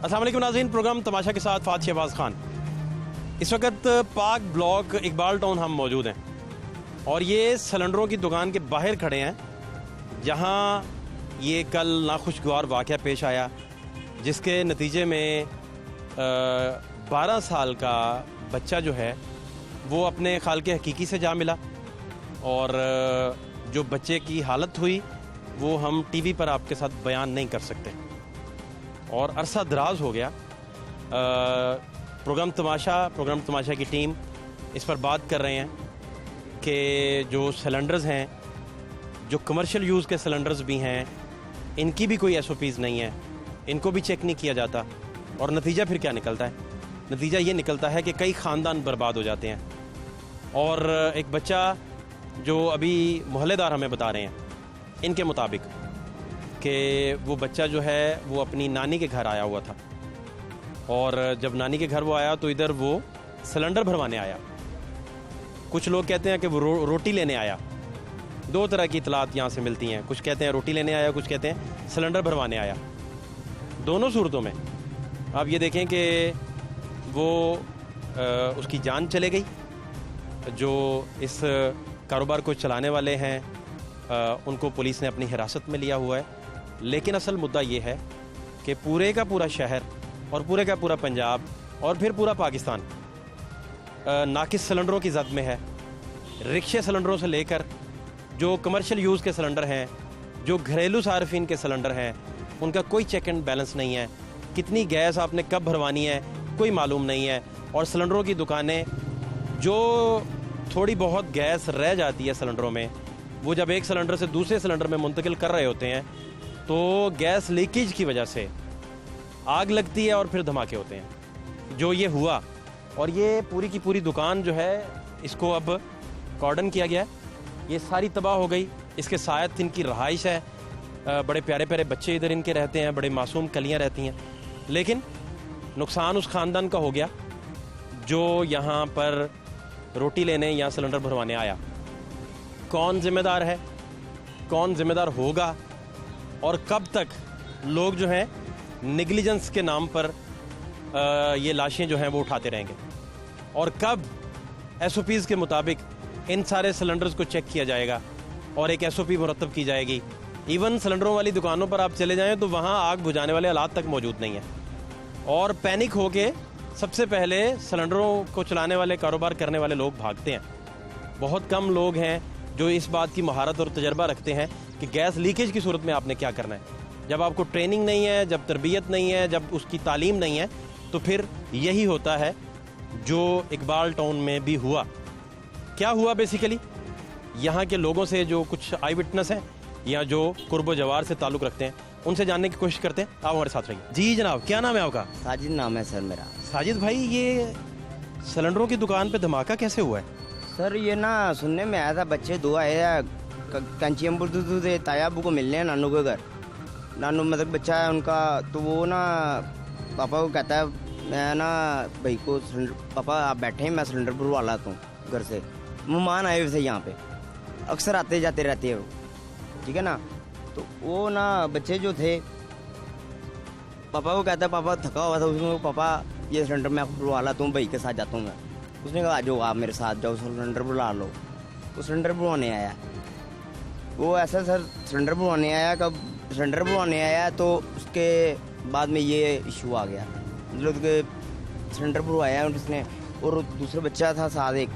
अस्सलाम वालेकुम नाज़रीन, प्रोग्राम तमाशा के साथ फ़ात शहबाज खान। इस वक्त पाक ब्लॉक इकबाल टाउन हम मौजूद हैं और ये सिलेंडरों की दुकान के बाहर खड़े हैं, जहां ये कल नाखुशगवार वाक़या पेश आया, जिसके नतीजे में 12 साल का बच्चा जो है वो अपने खालिक़े हकीकी से जा मिला। और जो बच्चे की हालत हुई वो हम टीवी पर आपके साथ बयान नहीं कर सकते। और अरसा दराज हो गया प्रोग्राम तमाशा की टीम इस पर बात कर रहे हैं कि जो सिलेंडर्स हैं, जो कमर्शियल यूज़ के सिलेंडर्स भी हैं, इनकी भी कोई SOPs नहीं है, इनको भी चेक नहीं किया जाता। और नतीजा फिर क्या निकलता है? नतीजा ये निकलता है कि कई ख़ानदान बर्बाद हो जाते हैं। और एक बच्चा जो अभी मोहल्लेदार हमें बता रहे हैं इनके मुताबिक कि वो बच्चा जो है वो अपनी नानी के घर आया हुआ था, और जब नानी के घर वो आया तो इधर वो सिलेंडर भरवाने आया। कुछ लोग कहते हैं कि वो रोटी लेने आया। दो तरह की इतलात यहाँ से मिलती हैं, कुछ कहते हैं रोटी लेने आया, कुछ कहते हैं सिलेंडर भरवाने आया। दोनों सूरतों में आप ये देखें कि वो उसकी जान चले गई। जो इस कारोबार को चलाने वाले हैं उनको पुलिस ने अपनी हिरासत में लिया हुआ है। लेकिन असल मुद्दा ये है कि पूरे का पूरा शहर और पूरे का पूरा पंजाब और फिर पूरा पाकिस्तान नाकिस सिलेंडरों की जद में है। रिक्शे सिलेंडरों से लेकर जो कमर्शियल यूज़ के सिलेंडर हैं, जो घरेलू सार्फिन के सिलेंडर हैं, उनका कोई चेक एंड बैलेंस नहीं है। कितनी गैस आपने कब भरवानी है कोई मालूम नहीं है। और सिलेंडरों की दुकानें, जो थोड़ी बहुत गैस रह जाती है सिलेंडरों में, वो जब एक सिलेंडर से दूसरे सिलेंडर में मुंतकिल कर रहे होते हैं तो गैस लीकेज की वजह से आग लगती है और फिर धमाके होते हैं। जो ये हुआ, और ये पूरी की पूरी दुकान जो है इसको अब कॉर्डन किया गया है। ये सारी तबाह हो गई। इसके साथ इनकी रहाइश है, बड़े प्यारे प्यारे बच्चे इधर इनके रहते हैं, बड़े मासूम कलियां रहती हैं। लेकिन नुकसान उस ख़ानदान का हो गया जो यहाँ पर रोटी लेने या सिलेंडर भरवाने आया। कौन ज़िम्मेदार है, कौन ज़िम्मेदार होगा, और कब तक लोग जो हैं नेग्लिजेंस के नाम पर ये लाशें जो हैं वो उठाते रहेंगे, और कब SOPs के मुताबिक इन सारे सिलेंडर्स को चेक किया जाएगा और एक SOP मुरतब की जाएगी। इवन सिलेंडरों वाली दुकानों पर आप चले जाएं तो वहाँ आग बुझाने वाले आलात तक मौजूद नहीं है। और पैनिक होके सबसे पहले सिलेंडरों को चलाने वाले, कारोबार करने वाले लोग भागते हैं। बहुत कम लोग हैं जो इस बात की महारत और तजर्बा रखते हैं कि गैस लीकेज की सूरत में आपने क्या करना है। जब आपको ट्रेनिंग नहीं है, जब तरबियत नहीं है, जब उसकी तालीम नहीं है, तो फिर यही होता है जो इकबाल टाउन में भी हुआ। क्या हुआ बेसिकली, यहाँ के लोगों से जो कुछ आई विटनेस हैं या जो कुर्ब जवार से ताल्लुक़ रखते हैं उनसे जानने की कोशिश करते हैं। आप हमारे साथ रहिए। जी जनाब, क्या नाम है आपका? साजिद नाम है सर मेरा। साजिद भाई, ये सिलेंडरों की दुकान पे धमाका कैसे हुआ है? सर ये ना सुनने में आया था, बच्चे दो आए हैं कंचियमपुर से तायाबू को मिलने हैं नानू के घर। नानू मतलब बच्चा है उनका, तो वो ना पापा को कहता है मैं ना भाई को पापा आप बैठे हैं, मैं सिलेंडर भरवा लाता हूँ घर से। मेहमान आए हुए थे यहाँ पे, अक्सर आते जाते रहते हैं वो, ठीक है ना। तो वो ना बच्चे जो थे, पापा को कहता है, पापा थका हुआ था उसमें, पापा ये सिलेंडर मैं भरवा लाता हूँ, भाई के साथ जाता हूँ मैं। उसने कहा आ जाओ आप मेरे साथ जाओ, सिलेंडर बुला लो। वो सिलेंडर भरवाने आया। वो ऐसा सर सिलेंडर भरवाने आया, कब सिलेंडर भरवाने आया तो उसके बाद में ये इशू आ गया। मतलब कि सिलेंडर भरवाया उसने, और दूसरा बच्चा था साथ एक,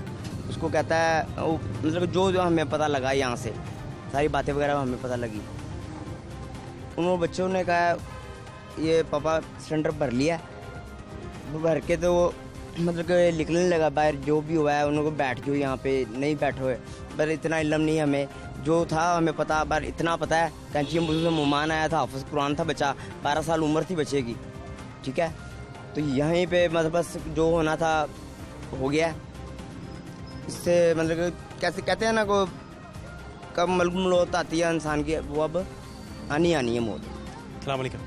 उसको कहता है मतलब जो हमें पता लगा यहाँ से सारी बातें वगैरह हमें पता लगी। उन बच्चों ने कहा ये पापा सिलेंडर भर लिया। वो भर के तो मतलब कि निकलने लगा बाहर। जो भी हुआ है उनको बैठ गए यहाँ पे, नहीं बैठे हुए, पर इतना इल्म नहीं हमें, जो था हमें पता, पर इतना पता है कंचियम से मेहमान आया था, हाफिज कुरान था बच्चा, 12 साल उम्र थी बच्चे की, ठीक है। तो यहीं पे मतलब बस जो होना था हो गया। इससे मतलब कैसे कहते हैं ना, को कब मौत आती है इंसान की, वो अब आनी है मौत। अस्सलाम वालेकुम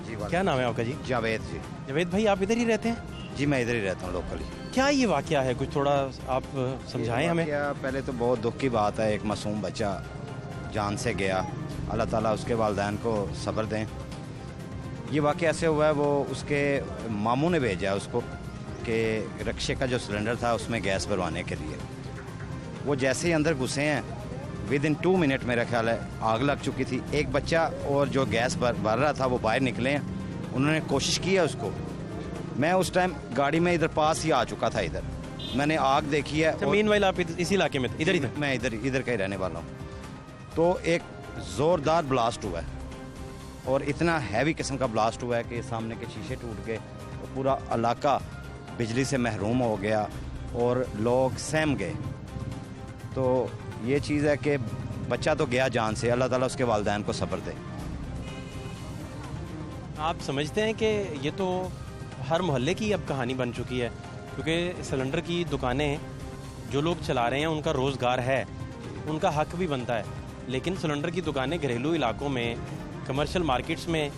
जी। क्या नाम है आपका? जी जावेद। जी जावेद भाई, आप इधर ही रहते हैं? जी मैं इधर ही रहता हूँ लोकली। क्या ये वाकया है, कुछ थोड़ा आप समझाएं हमें। पहले तो बहुत दुख की बात है, एक मासूम बच्चा जान से गया। अल्लाह ताला उसके वालिदैन को सब्र दें। ये वाक़या ऐसे हुआ है, वो उसके मामू ने भेजा है उसको कि रक्शे का जो सिलेंडर था उसमें गैस भरवाने के लिए। वो जैसे ही अंदर घुसे हैं, विद इन 2 मिनट मेरा ख्याल है आग लग चुकी थी। एक बच्चा और जो गैस भर रहा था वो बाहर निकले हैं, उन्होंने कोशिश की है उसको। मैं उस टाइम गाड़ी में इधर पास ही आ चुका था, इधर मैंने आग देखी है। अच्छा, मीनवाइल आप इसी इलाके में थे? इधर ही थे? मैं इधर का ही रहने वाला हूँ। तो एक ज़ोरदार ब्लास्ट हुआ है और इतना हैवी किस्म का ब्लास्ट हुआ है कि सामने के शीशे टूट गए, तो पूरा इलाका बिजली से महरूम हो गया और लोग सहम गए। तो ये चीज़ है कि बच्चा तो गया जान से, अल्लाह ताला उसके वालिदैन को सब्र दे। आप समझते हैं कि ये तो हर मोहल्ले की अब कहानी बन चुकी है, क्योंकि सिलेंडर की दुकानें जो लोग चला रहे हैं उनका रोज़गार है, उनका हक भी बनता है, लेकिन सिलेंडर की दुकानें घरेलू इलाकों में, कमर्शियल मार्केट्स में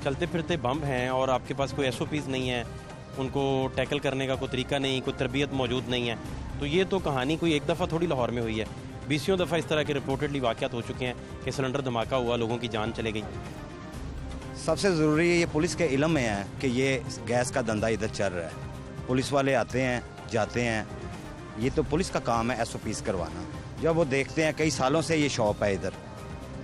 चलते फिरते बम हैं और आपके पास कोई SOPs नहीं है, उनको टैकल करने का कोई तरीका नहीं, कोई तरबियत मौजूद नहीं है। तो ये तो कहानी कोई एक दफ़ा थोड़ी लाहौर में हुई है, 20 दफ़ा इस तरह के रिपोर्टेडली वाक़यात हो चुके हैं कि सिलेंडर धमाका हुआ, लोगों की जान चले गई। सबसे ज़रूरी है ये पुलिस के इल्म में है कि ये गैस का धंधा इधर चल रहा है। पुलिस वाले आते हैं जाते हैं, ये तो पुलिस का काम है SOPs करवाना। जब वो देखते हैं कई सालों से ये शॉप है इधर,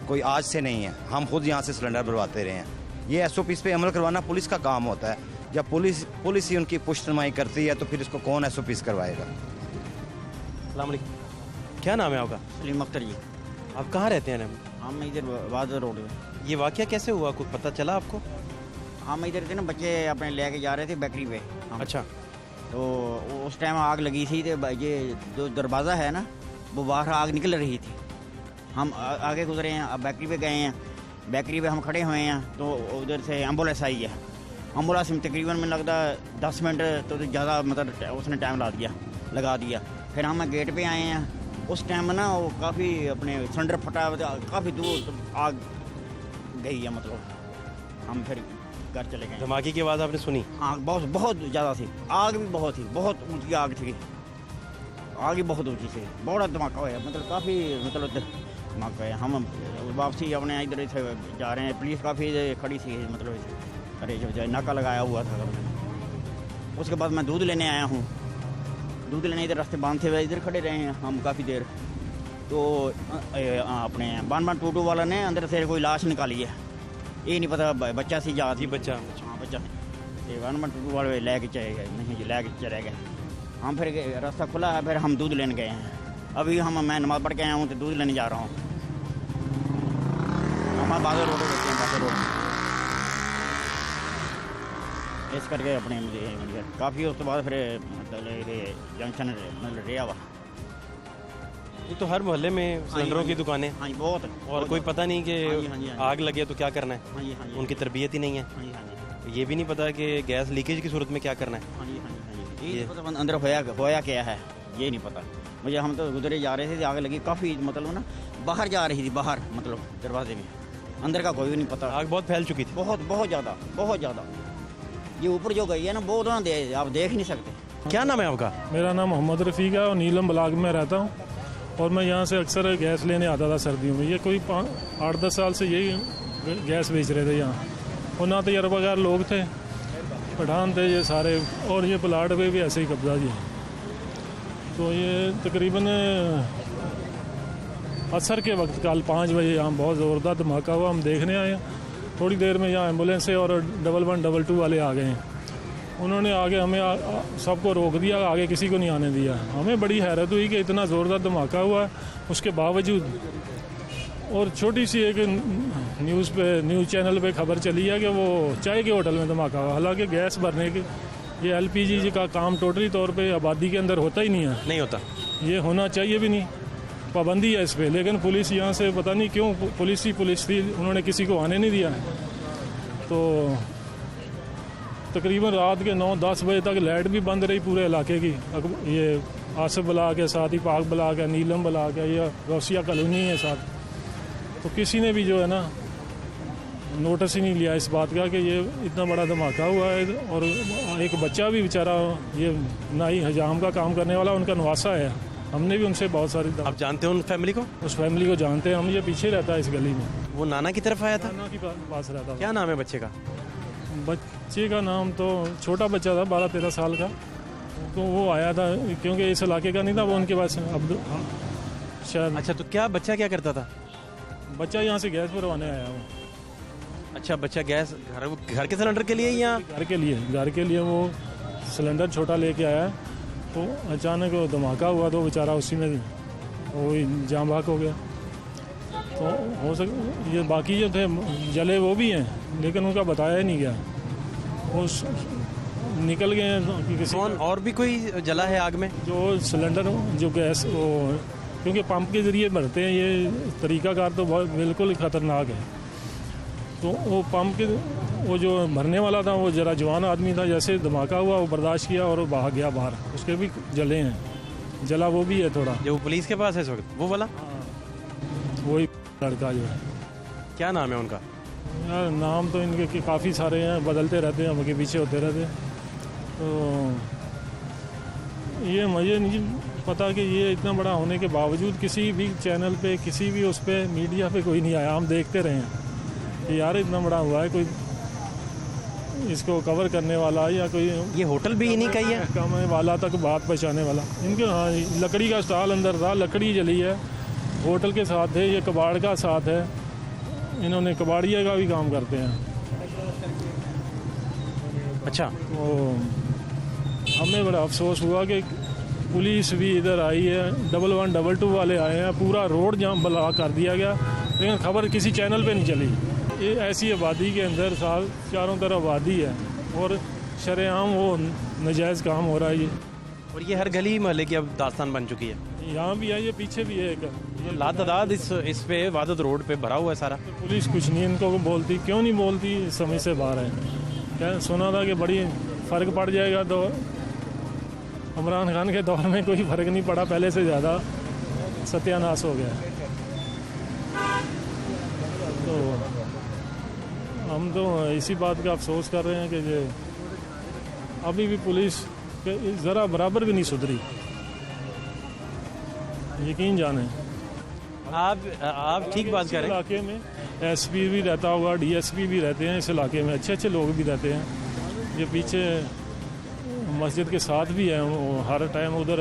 कोई आज से नहीं है, हम खुद यहाँ से सिलेंडर भरवाते रहे हैं। ये SOPs पे अमल करवाना पुलिस का काम होता है। जब पुलिस ही उनकी पुश्तनमाई करती है तो फिर इसको कौन SOPs करवाएगा। अस्सलाम वालेकुम, क्या नाम है आपका? सलीम अख्तर जी। आप कहाँ रहते हैं? हम इधर वाजर रोड में। ये वाक़या कैसे हुआ, कुछ पता चला आपको? हम इधर थे ना, बच्चे अपने लेके जा रहे थे बेकरी पे। अच्छा। तो उस टाइम आग लगी थी, तो ये जो दरवाज़ा है ना, वो बाहर आग निकल रही थी। हम आगे गुजरे हैं, अब बेकरी पे गए हैं, बेकरी पे हम खड़े हुए हैं तो उधर से एम्बुलेंस आई है। एम्बुलेंस में तकरीबन में लगता 10 मिनट तो ज़्यादा मतलब उसने टाइम लगा दिया। फिर हम गेट पे आए हैं, उस टाइम ना वो काफ़ी अपने सिलेंडर फटा, काफ़ी दूर आग गई है, मतलब हम फिर घर चले गए। धमाके की आवाज़ आपने सुनी? आग बहुत ज़्यादा थी, आग भी बहुत थी, बहुत ऊँची आग थी, आग ही बहुत ऊँची थी, बड़ा धमाका हुआ, मतलब काफ़ी मतलब धमाका है। हम वापसी अपने इधर से जा रहे हैं, पुलिस काफ़ी खड़ी थी, मतलब अरे जो नाका लगाया हुआ था। उसके बाद मैं दूध लेने आया हूँ, दूध लेने इधर रास्ते बांध थे हुए इधर खड़े रहे हैं हम काफ़ी देर। तो अपने बान टूटू वाला ने अंदर से कोई लाश निकाली है, ये नहीं पता बच्चा सी जा थी। बच्चा? हाँ बच्चा। ये बान टूटू वाले लेके चले गए, नहीं लेके चले गए। हम फिर रास्ता खुला है, फिर हम दूध लेने गए हैं। अभी मैं नमाज़ पढ़ के आया हूँ तो दूध लेने जा रहा हूँ। हमारे बाजार रोड बच्चे हैं, बाजार रोड इस करके अपने मुझे काफ़ी। उसके बाद फिर मतलब जंक्शन मतलब रिया हुआ। ये तो हर मोहल्ले में सिलेंडरों की दुकानें। हाँ जी, बहुत। और कोई पता नहीं कि हाँ जी। आग लगे तो क्या करना है। हाँ जी, हाँ जी। उनकी तरबियत ही नहीं है। हाँ जी, हाँ जी। ये भी नहीं पता कि गैस लीकेज की सूरत में क्या करना है। हाँ जी, हाँ जी, हाँ जी। ये पता अंदर होया क्या है, ये नहीं पता मुझे। हम तो गुजरे जा रहे थे, आग लगी काफ़ी, मतलब ना बाहर जा रही थी, बाहर मतलब दरवाजे में, अंदर का कोई नहीं पता। आग बहुत फैल चुकी थी। बहुत ज़्यादा। ये ऊपर जो गई है ना, वो तो ना आप देख नहीं सकते। क्या नाम है आपका? मेरा नाम मोहम्मद रफ़ीक है और नीलम ब्लॉक में रहता हूँ, और मैं यहाँ से अक्सर गैस लेने आता था सर्दियों में। ये कोई 8-10 साल से यही गैस बेच रहे थे यहाँ, और ना तजर्बाकार लोग थे, पठान थे ये सारे, और ये प्लाट पे भी ऐसे ही कब्जा जी। तो ये तकरीबन असर के वक्त कल 5 बजे यहाँ बहुत ज़ोरदार धमाका हुआ। हम देखने आए, थोड़ी देर में यहाँ एम्बुलेंस और 1112 वाले आ गए हैं। उन्होंने आगे हमें सबको रोक दिया, आगे किसी को नहीं आने दिया। हमें बड़ी हैरत हुई कि इतना ज़ोरदार धमाका हुआ, उसके बावजूद। और छोटी सी एक न्यूज़ चैनल पे खबर चली है कि वो चाय के होटल में धमाका हुआ। हालांकि गैस भरने के ये LPG का काम टोटली तौर पे आबादी के अंदर होता ही नहीं है, नहीं होता, ये होना चाहिए भी नहीं, पाबंदी है इस पर। लेकिन पुलिस यहाँ से पता नहीं क्यों, पुलिस थी, उन्होंने किसी को आने नहीं दिया। तो तकरीबन रात के 9-10 बजे तक लाइट भी बंद रही पूरे इलाके की। ये आसिफ ब्लॉक है, साथ ही पाक ब्लॉक है, नीलम ब्लॉक है, ये गौसिया कॉलोनी है साथ। तो किसी ने भी जो है ना नोटिस ही नहीं लिया इस बात का कि ये इतना बड़ा धमाका हुआ है। और एक बच्चा भी बेचारा, ये नाई हजाम का काम करने वाला, उनका नवासा है। हमने भी उनसे बहुत सारी, आप जानते हैं उन फैमिली को? उस फैमिली को जानते हैं हम, ये पीछे रहता है इस गली में। वो नाना की तरफ आया था? नाना के पास रहता था। क्या नाम है बच्चे का? बच्चे का नाम तो छोटा बच्चा था 12-13 साल का, तो वो आया था क्योंकि इस इलाके का नहीं था, वो उनके पास शायद। अच्छा, तो क्या बच्चा क्या करता था? बच्चा यहाँ से गैस भरवाने आया वो। अच्छा, बच्चा गैस घर के सिलेंडर के लिए या घर के लिए वो सिलेंडर छोटा लेके आया, तो अचानक वो धमाका हुआ तो बेचारा उसी में वो जाम भाग हो गया। तो हो ये बाकी जो थे जले वो भी हैं, लेकिन उनका बताया ही नहीं गया, वो निकल गए हैं। किसी कौन और भी कोई जला है आग में? जो सिलेंडर जो गैस वो क्योंकि पंप के ज़रिए भरते हैं, ये तरीकाकार तो बहुत बिल्कुल ख़तरनाक है। तो वो पंप के वो जो भरने वाला था वो ज़रा जवान आदमी था, जैसे धमाका हुआ वो बर्दाश्त किया और भाग गया बाहर, उसके भी जले हैं, जला वो भी है थोड़ा। जो पुलिस के पास है इस वक्त, वो वाला वही लड़का जो है। क्या नाम है उनका? यार नाम तो इनके काफ़ी सारे हैं, बदलते रहते हैं, उनके पीछे होते रहते हैं। तो ये मुझे नहीं पता कि ये इतना बड़ा होने के बावजूद किसी भी चैनल पे, किसी भी उस पे मीडिया पे कोई नहीं आया। हम देखते रहे हैं कि यार इतना बड़ा हुआ है, कोई इसको कवर करने वाला या कोई ये होटल भी इन्हीं का ही है? कम वाला तक बात पहुँचाने वाला इनके। हाँ, लकड़ी का स्टॉल अंदर था, लकड़ी जली है, होटल के साथ है, ये कबाड़ का साथ है, इन्होंने कबाड़िया का भी काम करते हैं। अच्छा, तो हमें बड़ा अफसोस हुआ कि पुलिस भी इधर आई है, 1122 वाले आए हैं, पूरा रोड जाम ब्लॉक कर दिया गया, लेकिन खबर किसी चैनल पे नहीं चली। ये ऐसी आबादी के अंदर साल चारों तरफ आबादी है और शरेआम वो नाजायज़ काम हो रहा है ये। और ये हर गली मोहल्ले की अब दास्तान बन चुकी है। यहाँ भी है, ये पीछे भी है एक। लातादाद इस पे वादत रोड पे भरा हुआ है सारा। पुलिस कुछ नहीं इनको बोलती, क्यों नहीं बोलती, समझ से बाहर है। क्या सुना था कि बड़ी फ़र्क पड़ जाएगा, तो इमरान खान के दौर में कोई फ़र्क नहीं पड़ा, पहले से ज़्यादा सत्यानाश हो गया। तो हम तो इसी बात का अफसोस कर रहे हैं कि ये अभी भी पुलिस ज़रा बराबर भी नहीं सुधरी, यकीन जाने। आप ठीक बात कर रहे हैं। इलाके में एसपी भी रहता होगा, डीएसपी भी रहते हैं इस इलाके में, अच्छे अच्छे लोग भी रहते हैं। ये पीछे मस्जिद के साथ भी है, हर टाइम उधर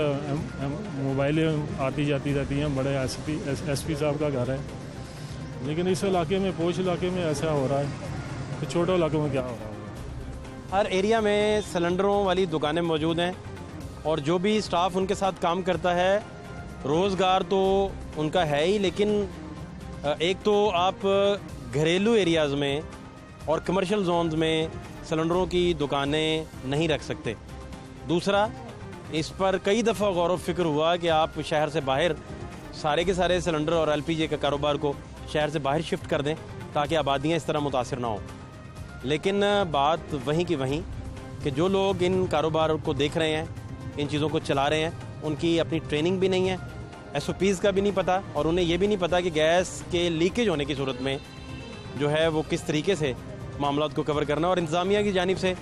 मोबाइलें आती जाती रहती हैं, बड़े एसपी साहब का घर है। लेकिन इस इलाके में, पोश इलाके में ऐसा हो रहा है, तो छोटे इलाकों में क्या हो रहा होगा। हर एरिया में सिलेंडरों वाली दुकानें मौजूद हैं और जो भी स्टाफ उनके साथ काम करता है, रोज़गार तो उनका है ही, लेकिन एक तो आप घरेलू एरियाज़ में और कमर्शियल जोन्स में सिलेंडरों की दुकानें नहीं रख सकते। दूसरा, इस पर कई दफ़ा गौर व फिक्र हुआ कि आप शहर से बाहर सारे के सारे सिलेंडर और एलपीजी के कारोबार को शहर से बाहर शिफ्ट कर दें ताकि आबादियाँ इस तरह मुतासिर ना हों। लेकिन बात वहीं की वहीं कि जो लोग इन कारोबार को देख रहे हैं, इन चीज़ों को चला रहे हैं, उनकी अपनी ट्रेनिंग भी नहीं है, एसओपीज़ का भी नहीं पता, और उन्हें ये भी नहीं पता कि गैस के लीकेज होने की सूरत में जो है वो किस तरीके से मामला को कवर करना। और इंतज़ामिया की जानिब से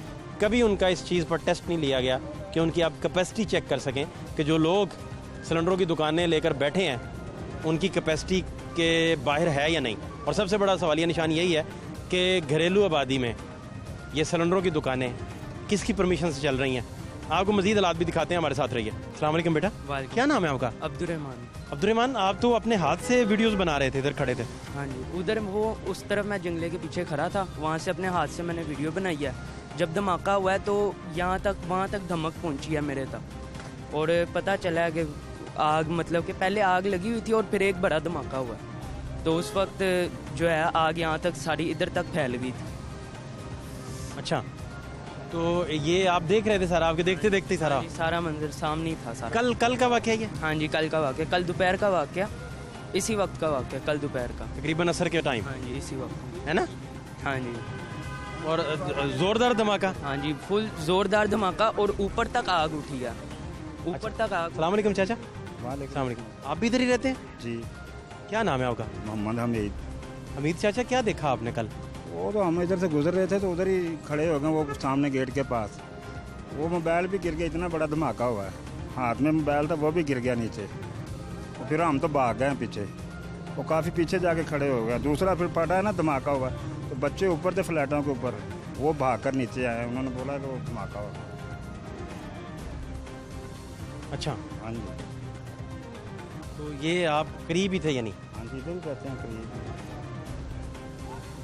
कभी उनका इस चीज़ पर टेस्ट नहीं लिया गया कि उनकी आप कैपेसिटी चेक कर सकें कि जो लोग सिलेंडरों की दुकानें लेकर बैठे हैं उनकी कैपेसिटी के बाहर है या नहीं। और सबसे बड़ा सवालिया निशान यही है कि घरेलू आबादी में ये सिलेंडरों की दुकानें किसकी परमिशन से चल रही हैं। आपको मज़ीद हालात भी दिखाते हैं, हमारे साथ रहिए। अस्सलाम वालेकुम बेटा, क्या नाम है आपका? अब्दुर्रहमान। अब्दुर्रहमान, आप तो अपने हाथ से वीडियोस बना रहे थे, इधर खड़े थे। हाँ जी, उधर वो उस तरफ मैं जंगले के पीछे खड़ा था, वहाँ से अपने हाथ से मैंने वीडियो बनाई है। जब धमाका हुआ है तो यहाँ तक, वहाँ तक धमक पहुँची है मेरे तक, और पता चला है कि आग, मतलब कि पहले आग लगी हुई थी और फिर एक बड़ा धमाका हुआ, तो उस वक्त जो है आग यहाँ तक सारी इधर तक फैल गई थी। अच्छा, तो ये आप देख रहे थे सारा, आपके देखते देखते सारा सारा मंजर सामने ही था सारा। कल का वाक़या ये? हाँ जी, कल का वाक़या, कल दोपहर का वाक़या, इसी वक्त का वाक़या, कल दोपहर का, तकरीबन असर के टाइम। हाँ जी, इसी वक्त, है ना? हाँ जी। और ज़ोरदार धमाका? हाँ जी, फुल ज़ोरदार धमाका, और ऊपर तक आग उठी है, ऊपर तक आग। अस्सलाम वालेकुम चाचा। वालेकुम। आप भी इधर ही रहते हैं? जी, क्या नाम है आपका? मोहम्मद हमीद। हमीद चाचा, क्या देखा आपने कल? वो तो हम इधर से गुजर रहे थे तो उधर ही खड़े हो गए, वो सामने गेट के पास, वो मोबाइल भी गिर गया, इतना बड़ा धमाका हुआ है, हाथ में मोबाइल था वो भी गिर गया नीचे। तो फिर हम तो भाग गए पीछे, वो काफ़ी पीछे जाके खड़े हो गए। दूसरा फिर पड़ा है ना धमाका हुआ, तो बच्चे ऊपर थे फ्लैटों के ऊपर, वो भाग कर नीचे आए, उन्होंने बोला कि वो धमाका हो। अच्छा, हाँ जी, तो ये आप करीब ही थे यानी? हाँ जी, इधर ही कहते हैं करीब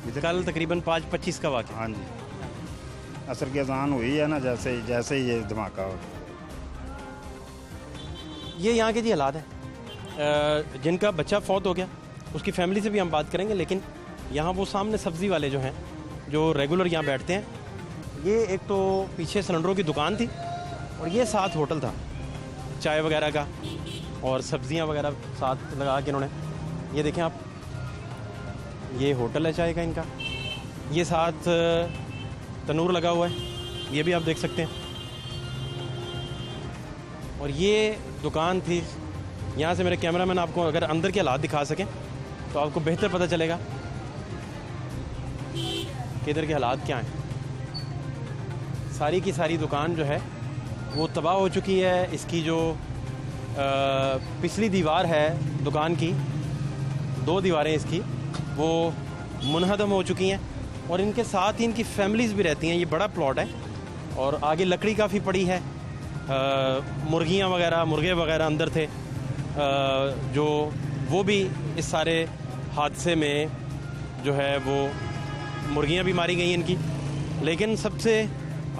इधर। कल तकरीबन 5:25 का वाक़या। हाँ जी, असर की अजान हुई है ना, जैसे ही ये धमाका हो। ये यहाँ के जी हालात है। जिनका बच्चा फौत हो गया उसकी फैमिली से भी हम बात करेंगे, लेकिन यहाँ वो सामने सब्ज़ी वाले जो हैं, जो रेगुलर यहाँ बैठते हैं, ये एक तो पीछे सिलेंडरों की दुकान थी और ये साथ होटल था चाय वगैरह का, और सब्जियां वगैरह साथ लगा के इन्होंने, ये देखें आप, ये होटल है चाय का इनका, ये साथ तनूर लगा हुआ है, ये भी आप देख सकते हैं, और ये दुकान थी। यहाँ से मेरे कैमरामैन आपको अगर अंदर के हालात दिखा सकें तो आपको बेहतर पता चलेगा कि इधर के हालात क्या हैं। सारी की सारी दुकान जो है वो तबाह हो चुकी है। इसकी जो पिछली दीवार है दुकान की, 2 दीवारें इसकी, वो मुनहदम हो चुकी हैं, और इनके साथ ही इनकी फैमिलीज़ भी रहती हैं। ये बड़ा प्लॉट है और आगे लकड़ी काफ़ी पड़ी है, मुर्गियाँ वगैरह, मुर्गे वगैरह अंदर थे, जो वो भी इस सारे हादसे में जो है वो मुर्गियाँ भी मारी गई इनकी। लेकिन सबसे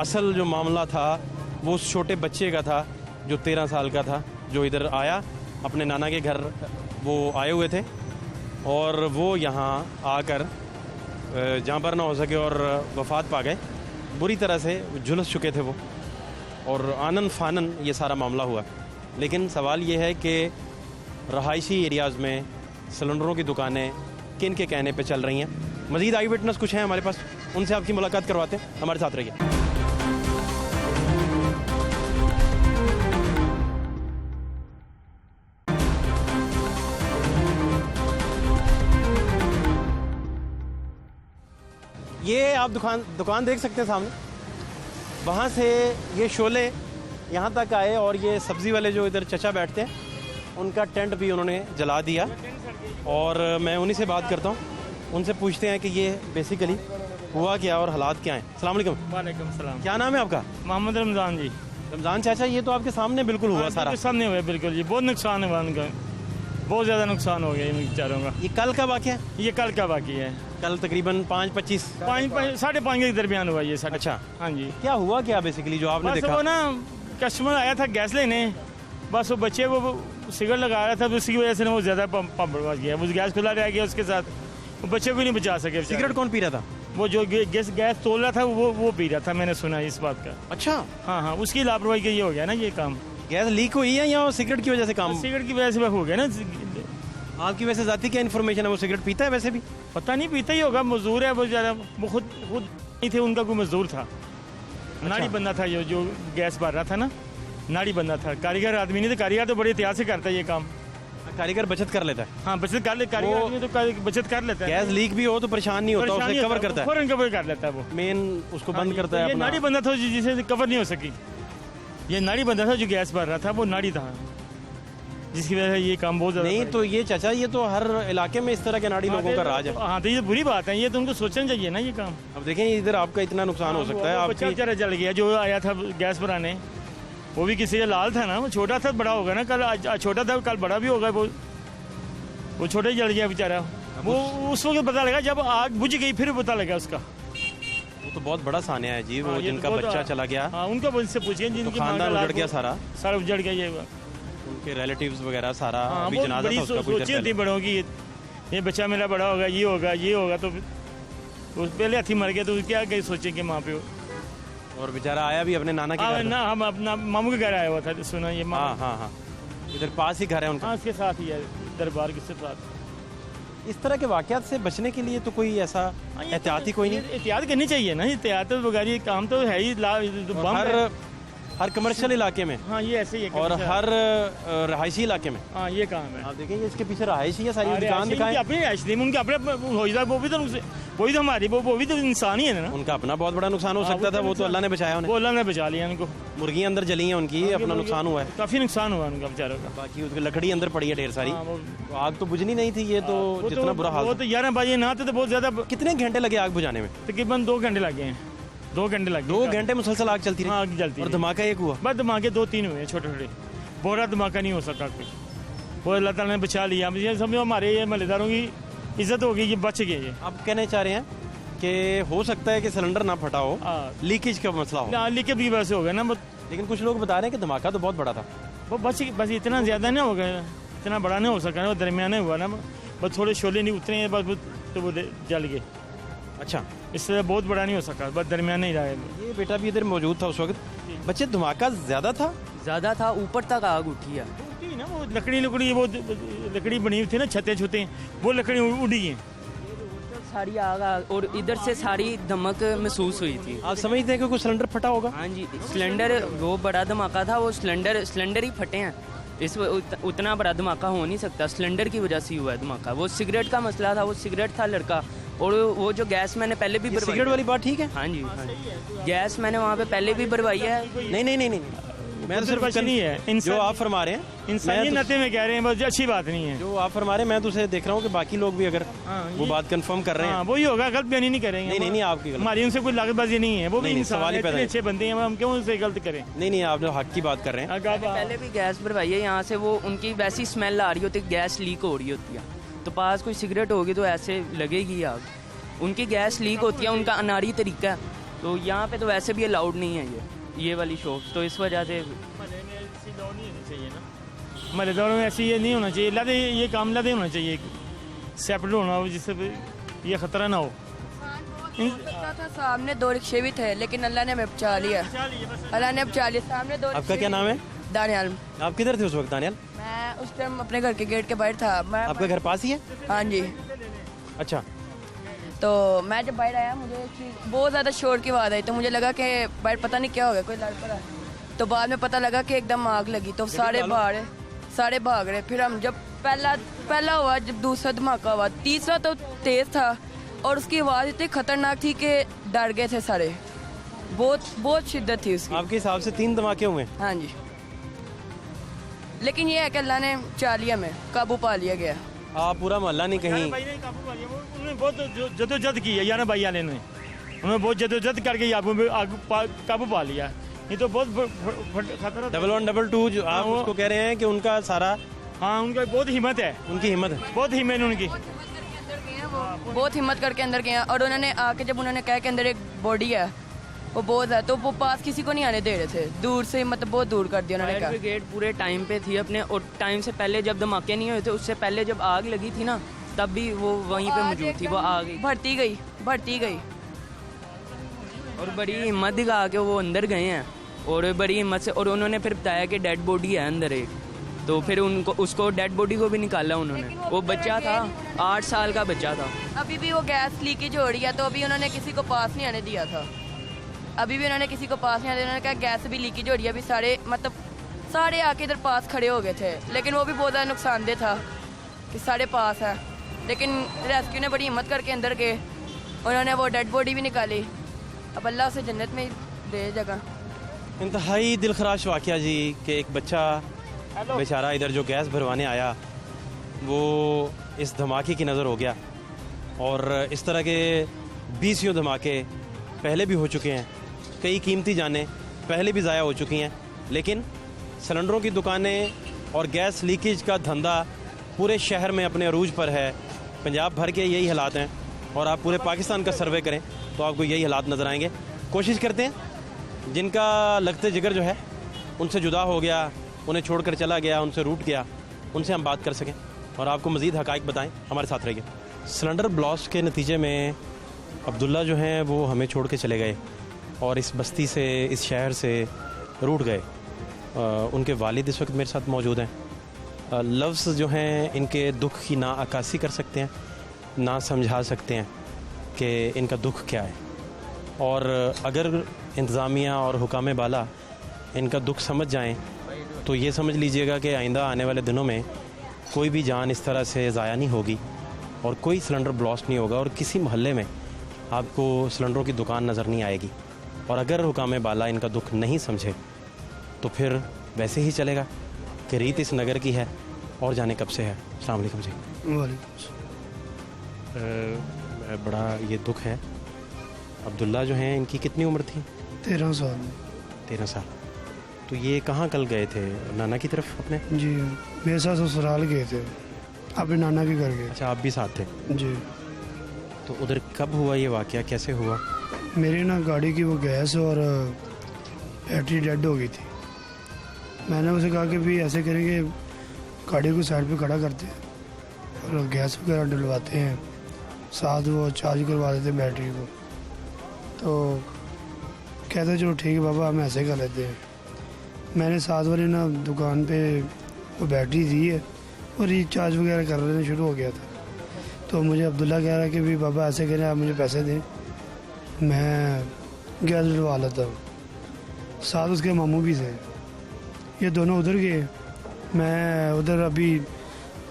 असल जो मामला था वो उस छोटे बच्चे का था जो 13 साल का था, जो इधर आया अपने नाना के घर, वो आए हुए थे और वो यहाँ आकर जहाँ पर ना हो सके और वफ़ात पा गए। बुरी तरह से झुलस चुके थे वो, और आनन फानन ये सारा मामला हुआ। लेकिन सवाल ये है कि रहायशी एरियाज़ में सिलेंडरों की दुकानें किन के कहने पे चल रही हैं। मज़ीद आई विटनेस कुछ हैं हमारे पास, उनसे आपकी मुलाकात करवाते हैं, हमारे साथ रहिए। ये आप दुकान देख सकते हैं सामने, वहाँ से ये शोले यहाँ तक आए, और ये सब्ज़ी वाले जो इधर चचा बैठते हैं उनका टेंट भी उन्होंने जला दिया। और मैं उन्हीं से बात करता हूँ, उनसे पूछते हैं कि ये बेसिकली हुआ क्या और हालात क्या हैं। अस्सलाम वालेकुम। वालेकुम सलाम। क्या नाम है आपका? मोहम्मद रमज़ान जी। रमज़ान चाचा, ये तो आपके सामने बिल्कुल हुआ सारा? सामने हुआ बिल्कुल जी, बहुत नुकसान हुआ उनका, बहुत ज़्यादा नुकसान हो गया इन बेचारों का। ये कल का वाक़या है? ये कल का बाकी है, कल तकरीबन 5:25 5:30 के दरमियान हुआ ये। अच्छा, हाँ जी। क्या हुआ क्या बेसिकली जो आपने बस देखा? वो ना कस्टमर आया था गैस लेने, बस वो बच्चे वो सिगरेट लगा रहा था, उसी की वजह से ना वो ज़्यादा पंप बढ़ गया, उस गैस खुला रह गया, उसके साथ वो बच्चे को नहीं बचा सके। सिगरेट कौन पी रहा था? वो जो गैस तोल रहा था वो पी रहा था, मैंने सुना इस बात का। अच्छा, हाँ, उसकी लापरवाही का ये हो गया ना ये काम। गैस लीक हुई है या सिगरेट की वजह से काम? सिगरेट की वजह से हो गया ना। आपकी वैसे जाती क्या इन्फॉर्मेशन है, वो सिगरेट पीता है वैसे भी? पता नहीं, पीता ही होगा, मजदूर है वो ज़्यादा, वो खुद नहीं थे, उनका कोई मजदूर था, नाड़ी बंदा था जो गैस भर रहा था ना, नाड़ी बंदा था, कारीगर आदमी नहीं था। कारीगर तो बड़े एहतियात से करता है ये काम। कारीगर बचत कर लेता है? हाँ, बचत कर ले, कारीगर आदमी तो बचत कर लेता है। गैस लीक भी हो तो परेशान नहीं होता, उसे कवर करता है, फौरन कवर कर लेता है वो, मेन उसको बंद करता है। ये नाड़ी बंदा था जिसे कवर नहीं हो सकी, ये नाड़ी बंदा था जो गैस भर रहा था, वो नाड़ी था जिसकी वजह से ये काम बहुत ज़्यादा। नहीं तो ये चाचा, ये तो हर इलाके में इस तरह के नाड़ी लोगों का राज है। हाँ, तो ये बुरी बात है, ये तो उनको सोचना चाहिए ना ये काम। अब देखें इधर आपका इतना नुकसान हो सकता है। बच्चा आपकी बेचारा जल गया जो आया था गैस भराने, वो भी किसी का लाल था ना, वो छोटा था बड़ा होगा ना, कल आज छोटा था कल बड़ा भी होगा, वो छोटा ही जल गया बेचारा। वो उस वक्त पता लगा जब आग बुझ गई, फिर पता लगा उसका। वो तो बहुत बड़ा सान्या है जी, वो जिनका बच्चा चला गया। हाँ, उनका मुझसे पूछिए, जिनकी खानदान उजड़ गया सारा उजड़ गया, ये उनके रिलेटिव्स वगैरह सारा। अभी बहुत जनाजा बड़ी था उसका कुछ देर सोची होती पहले। बड़ों की, ये बच्चा मेरा बड़ा होगा, ये होगा, तो उस पहले हाथी मर गया, तो क्या कहीं सोचे कि माँ पे। और बेचारा आया भी अपने नाना के घर ना, हम अपना मामू के घर आया हुआ था, सुना ये। हाँ, इधर पास ही घर है उनका। हाँ, इसके साथ ही है, दरबार के साथ। इस तरह के वाकयात से बचने के लिए तो कोई ऐसा एहतियाती कोई नहीं? एहतियात करनी चाहिए ना, एहतियात बगैर ये काम तो है ही। हर कमर्शियल इलाके में, हाँ, ये ऐसे ही और हर रहायशी इलाके में। हाँ, ये काम है। आप देखेंगे इसके पीछे रहायशी है, सारी दुकान दिखाएं। अपनी रहायश नहीं, उनके अपने वो भी तो हमारी वो भी तो इंसान ही है ना। उनका अपना बहुत बड़ा नुकसान हो सकता था, वो तो अल्लाह ने बचाया उन्हें। वो अल्लाह ने बचा लिया उनको। मुर्गियां अंदर जली हैं उनकी, अपना नुकसान हुआ है, काफी नुकसान हुआ उनका बेचारों का। बाकी उसकी लकड़ी अंदर पड़ी है ढेर सारी। आग तो बुझनी नहीं थी, ये तो जितना बुरा हाल। वो तो 11 बजे ना थे तो बहुत ज्यादा। कितने घंटे लगे आग बुझाने में? तकरीबन 2 घंटे लगे हैं। 2 घंटे लग गए। 2 घंटे मुसलसल आग चलती हाँ, रही आग जलती और रही। धमाका एक हुआ। बस धमाके 2-3 हुए छोटे छोटे, बड़ा धमाका नहीं हो सका कोई। वो अल्लाह ताला ने बचा लिया। मुझे समझो हमारे ये महल्लेदारों की इज्जत होगी, ये बच गए ये। आप कहने चाह रहे हैं कि हो सकता है कि सिलेंडर ना फटा हो, हाँ। लीकेज का मसला हो, लीकेज की वजह से हो गया ना। लेकिन कुछ लोग बता रहे हैं कि धमाका तो बहुत बड़ा था। वो बस इतना ज़्यादा नहीं हो गया, इतना बड़ा नहीं हो सका ना, वो दरमियाना हुआ ना, बस थोड़े शोले नहीं उतरे हैं बस, तो वो जल गए। अच्छा, इससे बहुत बड़ा नहीं हो सका, बस दरमियाना ही रहा है। ये बेटा भी इधर मौजूद था उस वक्त। बच्चे धमाका ज़्यादा था? ज़्यादा था, ऊपर तक आग उठी है। उठी ना, वो लकड़ी वो लकड़ी बनी हुई थी ना, छतें वो लकड़ी उड़ी हैं। सारी आग और इधर से सारी धमक महसूस हुई थी। आप समझते हैं कि कोई सिलेंडर फटा होगा? हाँ जी, सिलेंडर वो बड़ा धमाका था, वो सिलेंडर ही फटे हैं। उतना बड़ा धमाका हो नहीं सकता, सिलेंडर की वजह से हुआ है धमाका। वो सिगरेट का मसला था, वो सिगरेट था लड़का, और वो जो गैस मैंने पहले भी भरवाई। सिगरेट वाली बात ठीक है? हाँ जी, हाँ जी। गैस मैंने वहाँ पे पहले भी भरवाई है। नहीं, मैं तो सिर्फ नहीं है जो आप फरमा रहे हैं, इंसानी नाते में कह रहे हैं, बस अच्छी बात नहीं है जो आप फरमा रहे हैं। मैं तो उसे देख रहा हूँ कि बाकी लोग भी अगर वो बात कंफर्म कर रहे हैं, वही होगा, गलत बयानी नहीं करेंगे। नहीं, आपकी गलत, हमारी उनसे कोई लागतबाजी नहीं है, वो भी सवाल ही पैदा, अच्छे बंदे हैं, हम क्यों उनसे गलत करें? नहीं, आप जो हक की बात कर रहे हैं। पहले भी गैस भरवाई है यहाँ से, वो उनकी वैसी स्मेल आ रही होती है, गैस लीक हो रही होती है, तो पास कोई सिगरेट होगी तो ऐसे लगेगी आग। उनकी गैस लीक होती है, उनका अनाड़ी तरीका है, तो यहाँ पे तो वैसे भी अलाउड नहीं है ये वाली शॉप, तो इस वजह से महल्लेदारों में ऐसी ये नहीं होना चाहिए, लदे ये काम लदे होना चाहिए, सेपरेट होना हो, जिससे ये खतरा ना हो। था सामने 2 रिक्शे भी थे, लेकिन अल्लाह ने हमें बचा लिया, अल्लाह ने बचा लिया। सामने 2। आपका क्या नाम है? दानियाल। आप किधर थे उस वक्त दानियाल? मैं उस टाइम अपने घर के गेट के बाहर था। आपका घर पास ही है? हाँ जी। अच्छा, तो मैं जब बाहर आया, मुझे बहुत ज़्यादा शोर की आवाज़ आई, तो मुझे लगा कि बाहर पता नहीं क्या हो गया, कोई लड़ पड़ा। तो बाद में पता लगा कि एकदम आग लगी, तो सारे भाग रहे। फिर हम जब पहला हुआ, जब दूसरा धमाका हुआ, तीसरा तो तेज था, और उसकी आवाज़ इतनी खतरनाक थी कि डर गए थे सारे, बहुत शिद्दत थी उसकी। आपके हिसाब से 3 धमाके हुए? हाँ जी, लेकिन ये है कि अल्लाह ने बचा लिया, में काबू पा लिया गया। आप पूरा मोहल्ला नहीं कहीं? उन्होंने बहुत जदोजहद की है यार भाई वाले ने, उन्होंने बहुत जदोजहद करके आग काबू पा लिया। ये तो बहुत खतरा। 1122 जो आप उसको कह रहे हैं कि उनका सारा, हाँ, उनका बहुत हिम्मत है, उनकी हिम्मत है, बहुत हिम्मत है उनकी, बहुत हिम्मत करके अंदर गए। और उन्होंने आके जब उन्होंने कहा कि अंदर एक बॉडी है, वो बहुत है, तो वो पास किसी को नहीं आने दे रहे थे, दूर से, मतलब बहुत दूर कर दिया उन्होंने। फायर ब्रिगेड पूरे टाइम पे थी अपने, और टाइम से पहले जब धमाके नहीं हुए थे, उससे पहले जब आग लगी थी ना, तब भी वो वहीं पे मौजूद थी। वो आ गई, भरती गई, और बड़ी हिम्मत दिखा के वो अंदर गए हैं, और बड़ी हिम्मत से। और उन्होंने फिर बताया कि डेड बॉडी है अंदर एक, तो फिर उसको डेड बॉडी को भी निकाला उन्होंने। वो बच्चा था, 8 साल का बच्चा था। अभी भी वो गैस लीकेज हो रही है, तो अभी उन्होंने किसी को पास नहीं आने दिया था, अभी भी उन्होंने किसी को पास नहीं आने दिया। उन्होंने कहा गैस भी लीकेज हो रही है, अभी सारे आके इधर पास खड़े हो गए थे, लेकिन वो भी बहुत ज़्यादा नुकसानदेह था कि सारे पास है। लेकिन रेस्क्यू ने बड़ी हिम्मत करके अंदर गए, उन्होंने वो डेड बॉडी भी निकाली। अब अल्लाह उसे जन्नत में दे जगह। इंतहाई दिलखराश वाक़या जी कि एक बच्चा बेचारा इधर जो गैस भरवाने आया, वो इस धमाके की नज़र हो गया। और इस तरह के 20 धमाके पहले भी हो चुके हैं, कई कीमती जानें पहले भी ज़ाया हो चुकी हैं, लेकिन सिलेंडरों की दुकानें और गैस लीकेज का धंधा पूरे शहर में अपने अरूज पर है। पंजाब भर के यही हालात हैं, और आप पूरे पाकिस्तान का सर्वे करें तो आपको यही हालात नज़र आएंगे। कोशिश करते हैं जिनका लगते जिगर जो है उनसे जुदा हो गया, उन्हें छोड़कर चला गया, उनसे रूठ गया, उनसे हम बात कर सकें और आपको मज़ीद हक़ाइक़ बताएं। हमारे साथ रहिए। सिलेंडर ब्लास्ट के नतीजे में अब्दुल्ला जो हैं वो हमें छोड़ के चले गए और इस बस्ती से, इस शहर से रूठ गए। उनके वालिद इस वक्त मेरे साथ मौजूद हैं। लफ्ज़ जो हैं इनके दुख की ना अक्कासी कर सकते हैं, ना समझा सकते हैं कि इनका दुख क्या है। और अगर इंतज़ामिया और हुकाम बाला इनका दुख समझ जाएं तो ये समझ लीजिएगा कि आइंदा आने वाले दिनों में कोई भी जान इस तरह से ज़ाया नहीं होगी और कोई सिलेंडर ब्लास्ट नहीं होगा और किसी मोहल्ले में आपको सिलेंडरों की दुकान नज़र नहीं आएगी। और अगर हुकाम बाला इनका दुख नहीं समझे तो फिर वैसे ही चलेगा कि रीत इस नगर की है और जाने कब से है। अस्सलाम वालेकुम जी। बड़ा ये दुख है अब्दुल्ला जो हैं इनकी कितनी उम्र थी? 13 साल। 13 साल। तो ये कहाँ कल गए थे? नाना की तरफ अपने? जी मेरे साथ ससुराल गए थे, अपने नाना के घर गए। अच्छा, आप भी साथ थे? जी। तो उधर कब हुआ ये वाक़या, कैसे हुआ? मेरी ना गाड़ी की वो गैस और बैटरी डेड हो गई थी। मैंने उसे कहा कि भी ऐसे करेंगे, गाड़ी को साइड पे खड़ा करते हैं और गैस वगैरह डलवाते हैं, साथ वो चार्ज करवा देते हैं बैटरी को। तो कहते चलो ठीक है बाबा, हम ऐसे कर लेते हैं। मैंने साथ वाली ना दुकान पे वो बैटरी दी है और रिचार्ज वगैरह कर लेना शुरू हो गया था। तो मुझे अब्दुल्ला कह रहा है कि भी बाबा ऐसे करें, आप मुझे पैसे दें, मैं गैस डलवा लेता हूँ। साथ उसके मामू भी थे, ये दोनों उधर गए। मैं उधर अभी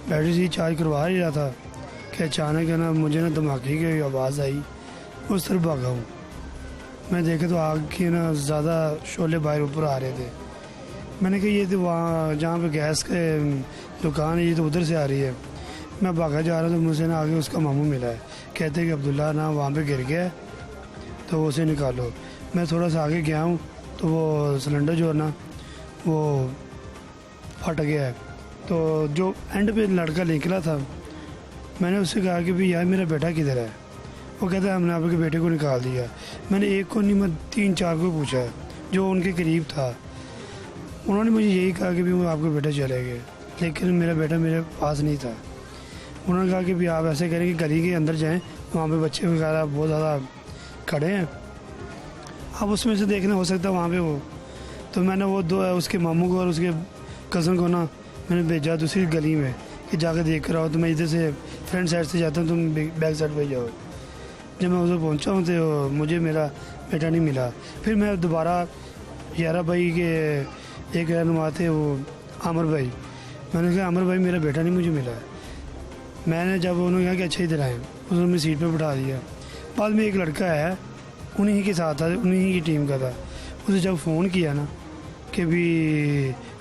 बैटरी से चार्ज करवा ही रहा था कि अचानक है ना मुझे ना धमाके की आवाज़ आई, उस तरफ भागा हूँ। मैं देखा तो आग की ना ज़्यादा शोले बाहर ऊपर आ रहे थे। मैंने कहा ये तो वहाँ जहाँ पे गैस के दुकान है, ये तो उधर से आ रही है। मैं भागा जा रहा था, मुझसे ना आगे उसका मामू मिला है, कहते हैं कि अब्दुल्ला ना वहाँ पे गिर गया है तो उसे निकालो। मैं थोड़ा सा आगे गया हूँ तो वो सिलेंडर जो है ना वो फट गया है। तो जो एंड पे लड़का निकला था, मैंने उससे कहा कि भाई यार मेरा बेटा किधर है? वो कहता है हमने आपके बेटे को निकाल दिया। मैंने एक को नहीं, मैं 3-4 को पूछा है जो उनके करीब था। उन्होंने मुझे यही कहा कि भी वो आपके बेटे चले गए, लेकिन मेरा बेटा मेरे पास नहीं था। उन्होंने कहा कि भी आप ऐसे करें कि गली के अंदर जाएं, वहाँ पे बच्चे वगैरह बहुत ज़्यादा खड़े हैं, आप उसमें से देखना, हो सकता है वहाँ पे हो। तो मैंने वो दो उसके मामू को और उसके कज़न को ना मैंने भेजा दूसरी गली में कि जाकर देख कर आओ। तो मैं इधर से फ्रंट साइड से जाता हूँ, तुम बैक साइड पे जाओ। जब मैं उधर पहुँचा हूँ तो मुझे मेरा बेटा नहीं मिला। फिर मैं दोबारा यारा भाई के एक रहनुमा थे, वो आमिर भाई, मैंने कहा आमिर भाई मेरा बेटा नहीं मुझे मिला है। मैंने जब उन्होंने कहा कि अच्छा इधर आए, उन्होंने मेरी सीट पे बिठा दिया। बाद में एक लड़का है, उन्हीं के साथ था, उन्हीं की टीम का था। उसे जब फ़ोन किया ना कि भी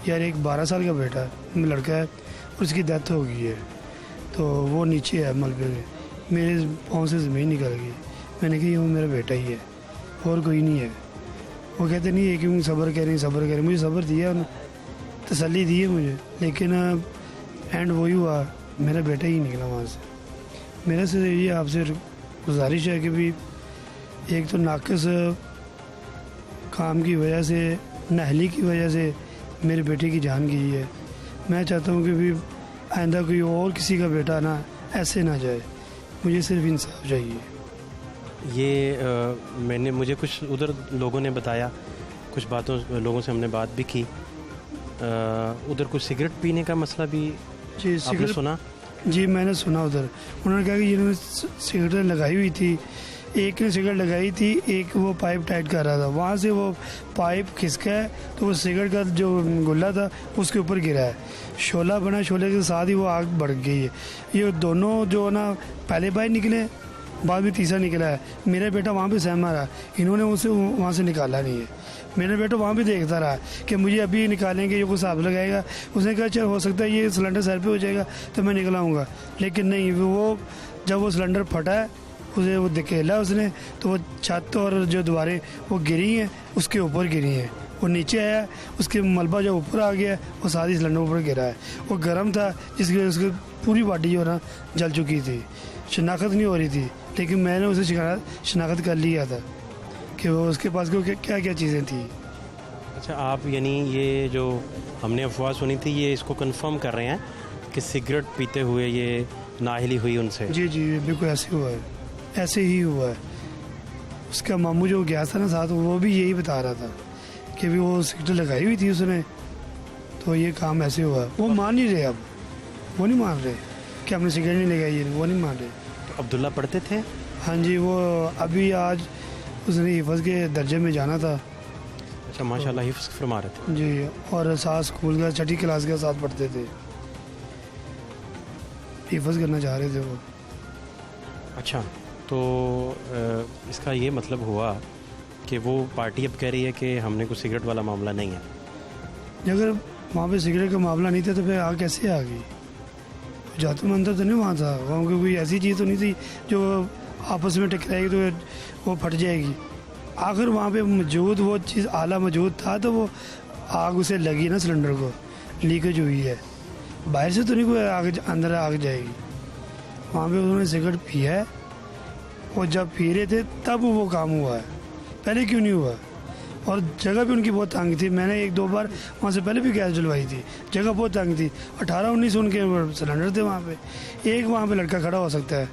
यार एक 12 साल का बेटा लड़का है और उसकी डेथ हो गई है, तो वो नीचे है मलबे में, मेरे पाँव से ज़मीन निकल गई। मैंने कहा वो मेरा बेटा ही है और कोई नहीं है। वो कहते नहीं है क्यों सब्र करें, सब्र करें। मुझे सब्र दिया उन्होंने, तसल्ली दी है मुझे, लेकिन एंड वही हुआ, मेरा बेटा ही निकला वहाँ से। मेरे से ये आपसे गुजारिश है कि भी एक तो नाकस काम की वजह से, नाअहली की वजह से मेरे बेटे की जान गई है। मैं चाहता हूँ कि भी आइंदा कोई और किसी का बेटा ना ऐसे ना जाए, मुझे सिर्फ इंसाफ चाहिए। ये मुझे कुछ उधर लोगों ने बताया, कुछ बातों लोगों से हमने बात भी की, उधर कुछ सिगरेट पीने का मसला भी जी आपने सुना? जी मैंने सुना उधर। उन्होंने कहा कि जिन्होंने सिगरेट लगाई हुई थी, एक ने सिगरेट लगाई थी, एक वो पाइप टाइट कर रहा था, वहाँ से वो पाइप खिसका है तो वो सिगरेट का जो गुल्ला था उसके ऊपर गिरा है, शोला बना, शोले के साथ ही वो आग बढ़ गई है। ये दोनों जो ना पहले बाहर निकले, बाद में तीसरा निकला है। मेरा बेटा वहाँ पे सहमा रहा, इन्होंने उसे वहाँ से निकाला नहीं है। मेरा बेटा वहाँ पे देखता रहा कि मुझे अभी निकालेंगे, ये कुछ हिसाब लगाएगा। उसने कहा चल हो सकता है ये सिलेंडर सर पे हो जाएगा तो मैं निकलाऊँगा, लेकिन नहीं, वो जब वो सिलेंडर फटा है उसे वो धकेला उसने, तो वो छत और जो दीवारें वो गिरी हैं, उसके ऊपर गिरी हैं। वो नीचे आया, उसके मलबा जो ऊपर आ गया, वो सारी सिलेंडर ऊपर गिरा है। वो गर्म था, जिसकी वजह से पूरी बॉडी जो ना जल चुकी थी, शनाख्त नहीं हो रही थी, लेकिन मैंने उसे शनाख्त कर लिया था कि वो उसके पास क्या क्या चीज़ें थी। अच्छा, आप यानी ये जो हमने अफवाह सुनी थी, ये इसको कंफर्म कर रहे हैं कि सिगरेट पीते हुए ये नाअहली हुई उनसे? जी जी बिल्कुल ऐसे हुआ है, ऐसे ही हुआ है। उसका मामू जो गया था ना साथ, वो भी यही बता रहा था कि भी वो सिगरेट लगाई हुई थी उसने, तो ये काम ऐसे हुआ। वो मान नहीं रहे, अब वो नहीं मान रहे कि हमने सिगरेट नहीं लगाई है, वो नहीं मान रहे। तो अब्दुल्ला पढ़ते थे? हाँ जी, वो अभी आज उसने हिफ़्ज़ के दर्जे में जाना था। अच्छा, माशाल्लाह हिफ्ज़ फरमा रहे थे जी, और साथ स्कूल का 6ठी क्लास के साथ पढ़ते थे, हिफ़्ज़ करना चाह रहे थे वो। अच्छा, तो इसका ये मतलब हुआ कि वो पार्टी अब कह रही है कि हमने कुछ सिगरेट वाला मामला नहीं है। अगर वहाँ पे सिगरेट का मामला नहीं था तो फिर आग कैसे आ गई? जाते मंदिर तो नहीं वहाँ था, वहाँ की कोई ऐसी चीज़ तो नहीं थी जो आपस में टकराएगी तो वो फट जाएगी। आखिर वहाँ पे मौजूद वो चीज़ आला मौजूद था तो वो आग उसे लगी ना, सिलेंडर को लीकेज हुई है। बाहर से तो नहीं कोई आग अंदर आग जाएगी। वहाँ पे उन्होंने सिगरेट पिया है और जब पी रहे थे तब वो काम हुआ है, पहले क्यों नहीं हुआ। और जगह भी उनकी बहुत तंग थी। मैंने 1-2 बार वहाँ से पहले भी गैस जलवाई थी, जगह बहुत तंग थी। 18-19 उनके सिलेंडर थे वहाँ पे, एक वहाँ पे लड़का खड़ा हो सकता है।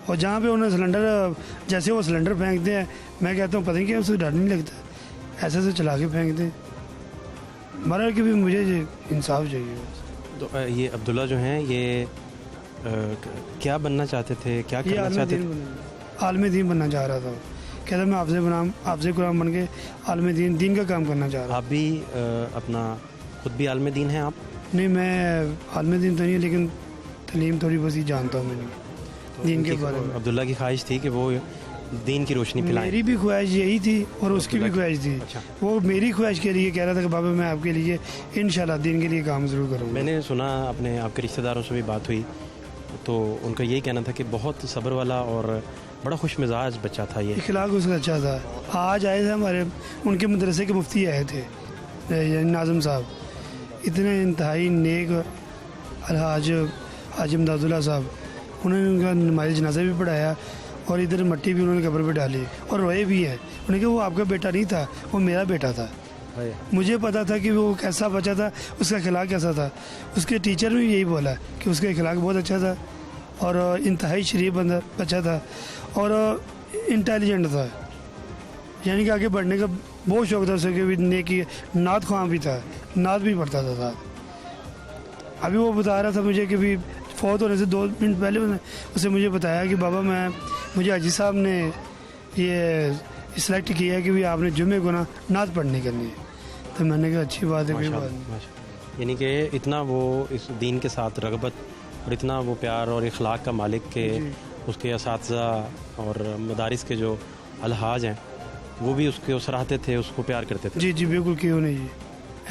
और जहाँ पे उन्हें सिलेंडर, जैसे वो सिलेंडर फेंकते हैं, मैं कहता हूँ पता नहीं क्या उसे डर नहीं लगता, ऐसे से चला के फेंकते हैं। मरा के भी मुझे इंसाफ चाहिए। तो ये अब्दुल्ला जो हैं ये क्या बनना चाहते थे, क्या करना चाहते थे? आलम दीन बनना चाह रहा था। कहता मैं आपसे गुलाम बन के आलम दीन का काम करना चाह रहा। आप भी अपना खुद भी आलम दीन हैं आप? नहीं, मैं आलम दीन तो नहीं, लेकिन तलीम थोड़ी बहुत ही जानता हूँ मैंने दीन के बारे में। अब्दुल्ला की ख्वाहिश थी कि वो दीन की रोशनी फैलाएं। मेरी भी ख्वाहिश यही थी और उसकी भी ख्वाहिश थी। अच्छा। वो मेरी ख्वाहिश के लिए कह रहा था कि बाबा मैं आपके लिए इंशाल्लाह दीन के लिए काम ज़रूर करूँगा। मैंने सुना, अपने आपके रिश्तेदारों से भी बात हुई तो उनका यही कहना था कि बहुत सब्र वाला और बड़ा खुश मिजाज बच्चा था। ये इखलाक उसका अच्छा था। आज आए थे हमारे, उनके मदरसे के मुफ्ती आए थे नाज़म साहब, इतने इंतहाई नेक अलहाज हाजी इमदादुल्लाह साहब। उन्होंने उनका नमाज़ जनाजा भी पढ़ाया और इधर मट्टी भी उन्होंने कब्र पे डाली और रोए भी है। उन्होंने कहा वो आपका बेटा नहीं था, वो मेरा बेटा था। मुझे पता था कि वो कैसा बच्चा था, उसका अखलाक कैसा था। उसके टीचर ने भी यही बोला कि उसका अखलाक बहुत अच्छा था और इंतहाई शरीफ बच्चा था और इंटेलिजेंट था, यानी कि आगे बढ़ने का बहुत शौक था उसे। कि नेकी नात ख्वां भी था, नात भी पढ़ता था साथ। अभी वो बता रहा था मुझे कि भी फौत होने से 2 मिनट पहले उसे मुझे बताया कि बाबा मुझे हाजी साहब ने ये सिलेक्ट किया है कि भी आपने जुम्मे को ना नात पढ़ने के लिए। तो मैंने कहा अच्छी बात है, कोई बात नहीं। यानी कि इतना वो इस दीन के साथ रगबत और इतना वो प्यार और इखलाक का मालिक के उसके असातिज़ा और मदारिस के जो अलहाज हैं वो भी उसके सराहते थे, उसको प्यार करते थे। जी बिल्कुल, क्यों नहीं जी,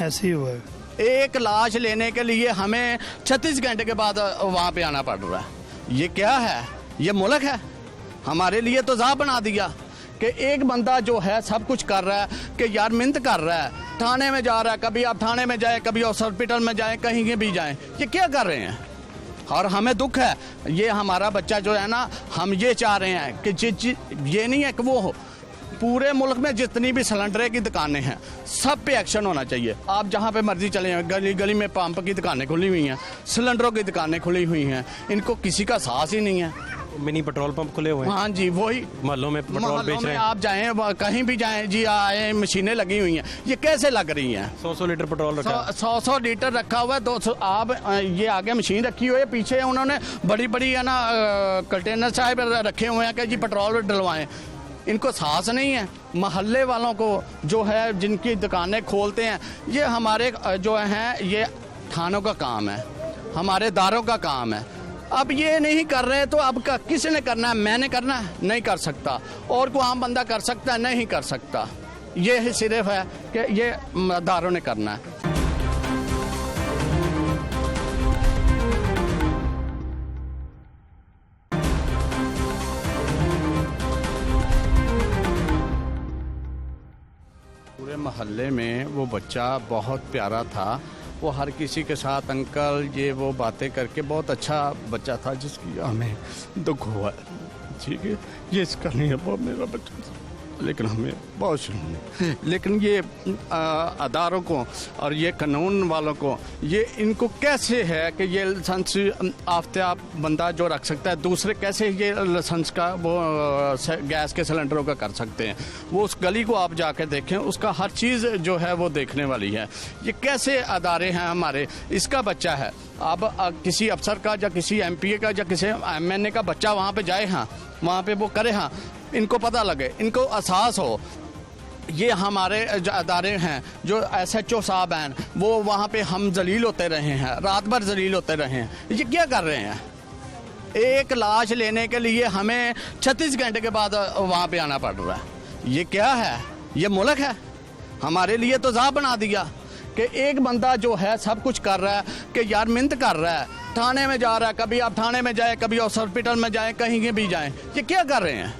ऐसे ही हुआ है। एक लाश लेने के लिए हमें 36 घंटे के बाद वहाँ पे आना पड़ रहा है। ये क्या है? ये मुल्क है? हमारे लिए तो ज़ाह बना दिया कि एक बंदा जो है सब कुछ कर रहा है कि यार मिन्नत कर रहा है, थाने में जा रहा है, कभी आप थाने में जाएं, कभी हॉस्पिटल में जाएं, कहीं भी जाएं। ये क्या कर रहे हैं? और हमें दुख है, ये हमारा बच्चा जो है ना, हम ये चाह रहे हैं कि ये नहीं है कि वो हो, पूरे मुल्क में जितनी भी सिलेंडर की दुकानें हैं सब पे एक्शन होना चाहिए। आप जहाँ पे मर्जी चले हैं, गली गली में पंप की दुकानें खुली हुई हैं, सिलेंडरों की दुकानें खुली हुई हैं, इनको किसी का साहस ही नहीं है। मिनी पेट्रोल पंप खुले हुए हैं। हाँ जी, वही मोहल्लों में पेट्रोल बेच रहे हैं। आप जाएं, कहीं भी जाएं जी, आए मशीनें लगी हुई हैं। ये कैसे लग रही हैं? 100 लीटर पेट्रोल रखा है, 100 लीटर रखा हुआ है। 200 आप ये आगे मशीन रखी हुई है, पीछे उन्होंने बड़ी बड़ी है ना कंटेनर साहब रखे हुए हैं कि जी पेट्रोल डलवाएं। इनको साहस नहीं है। महल्ले वालों को जो है, जिनकी दुकानें खोलते हैं, ये हमारे जो हैं ये थानों का काम है, हमारे दारों का काम है। अब ये नहीं कर रहे तो अब किसने करना है? मैंने करना है? नहीं कर सकता। और कोई आम बंदा कर सकता है? नहीं कर सकता। ये सिर्फ है कि ये दारों ने करना है। पूरे मोहल्ले में वो बच्चा बहुत प्यारा था। वो हर किसी के साथ अंकल ये वो बातें करके बहुत अच्छा बच्चा था, जिसकी हमें दुख हुआ है। ठीक है, ये इसका नहीं है, वो मेरा बच्चा था, लेकिन हमें बहुत शुक्रिया। लेकिन ये अदारों को और ये कानून वालों को, ये इनको कैसे है कि ये लाइसेंस आफ्ताब बंदा जो रख सकता है, दूसरे कैसे ये लाइसेंस का वो गैस के सिलेंडरों का कर सकते हैं? वो उस गली को आप जाके देखें, उसका हर चीज़ जो है वो देखने वाली है। ये कैसे अदारे हैं हमारे? इसका बच्चा है, अब किसी अफसर का या किसी MPA का या किसी MNA का बच्चा वहाँ पे जाए, हाँ वहाँ पे वो करे, हाँ इनको पता लगे, इनको एहसास हो। ये हमारे जो अदारे हैं, जो SHO साहब हैं, वो वहाँ पे हम जलील होते रहे हैं, रात भर जलील होते रहे हैं। ये क्या कर रहे हैं? एक लाश लेने के लिए हमें 36 घंटे के बाद वहाँ पे आना पड़ रहा है। ये क्या है? ये मुल्क है? हमारे लिए तो ज़ाह बना दिया कि एक बंदा जो है सब कुछ कर रहा है कि यार मिन्नत कर रहा है, थाने में जा रहा है, कभी आप थाने में जाए, कभी हॉस्पिटल में जाए, कहीं भी जाएं, ये क्या कर रहे हैं?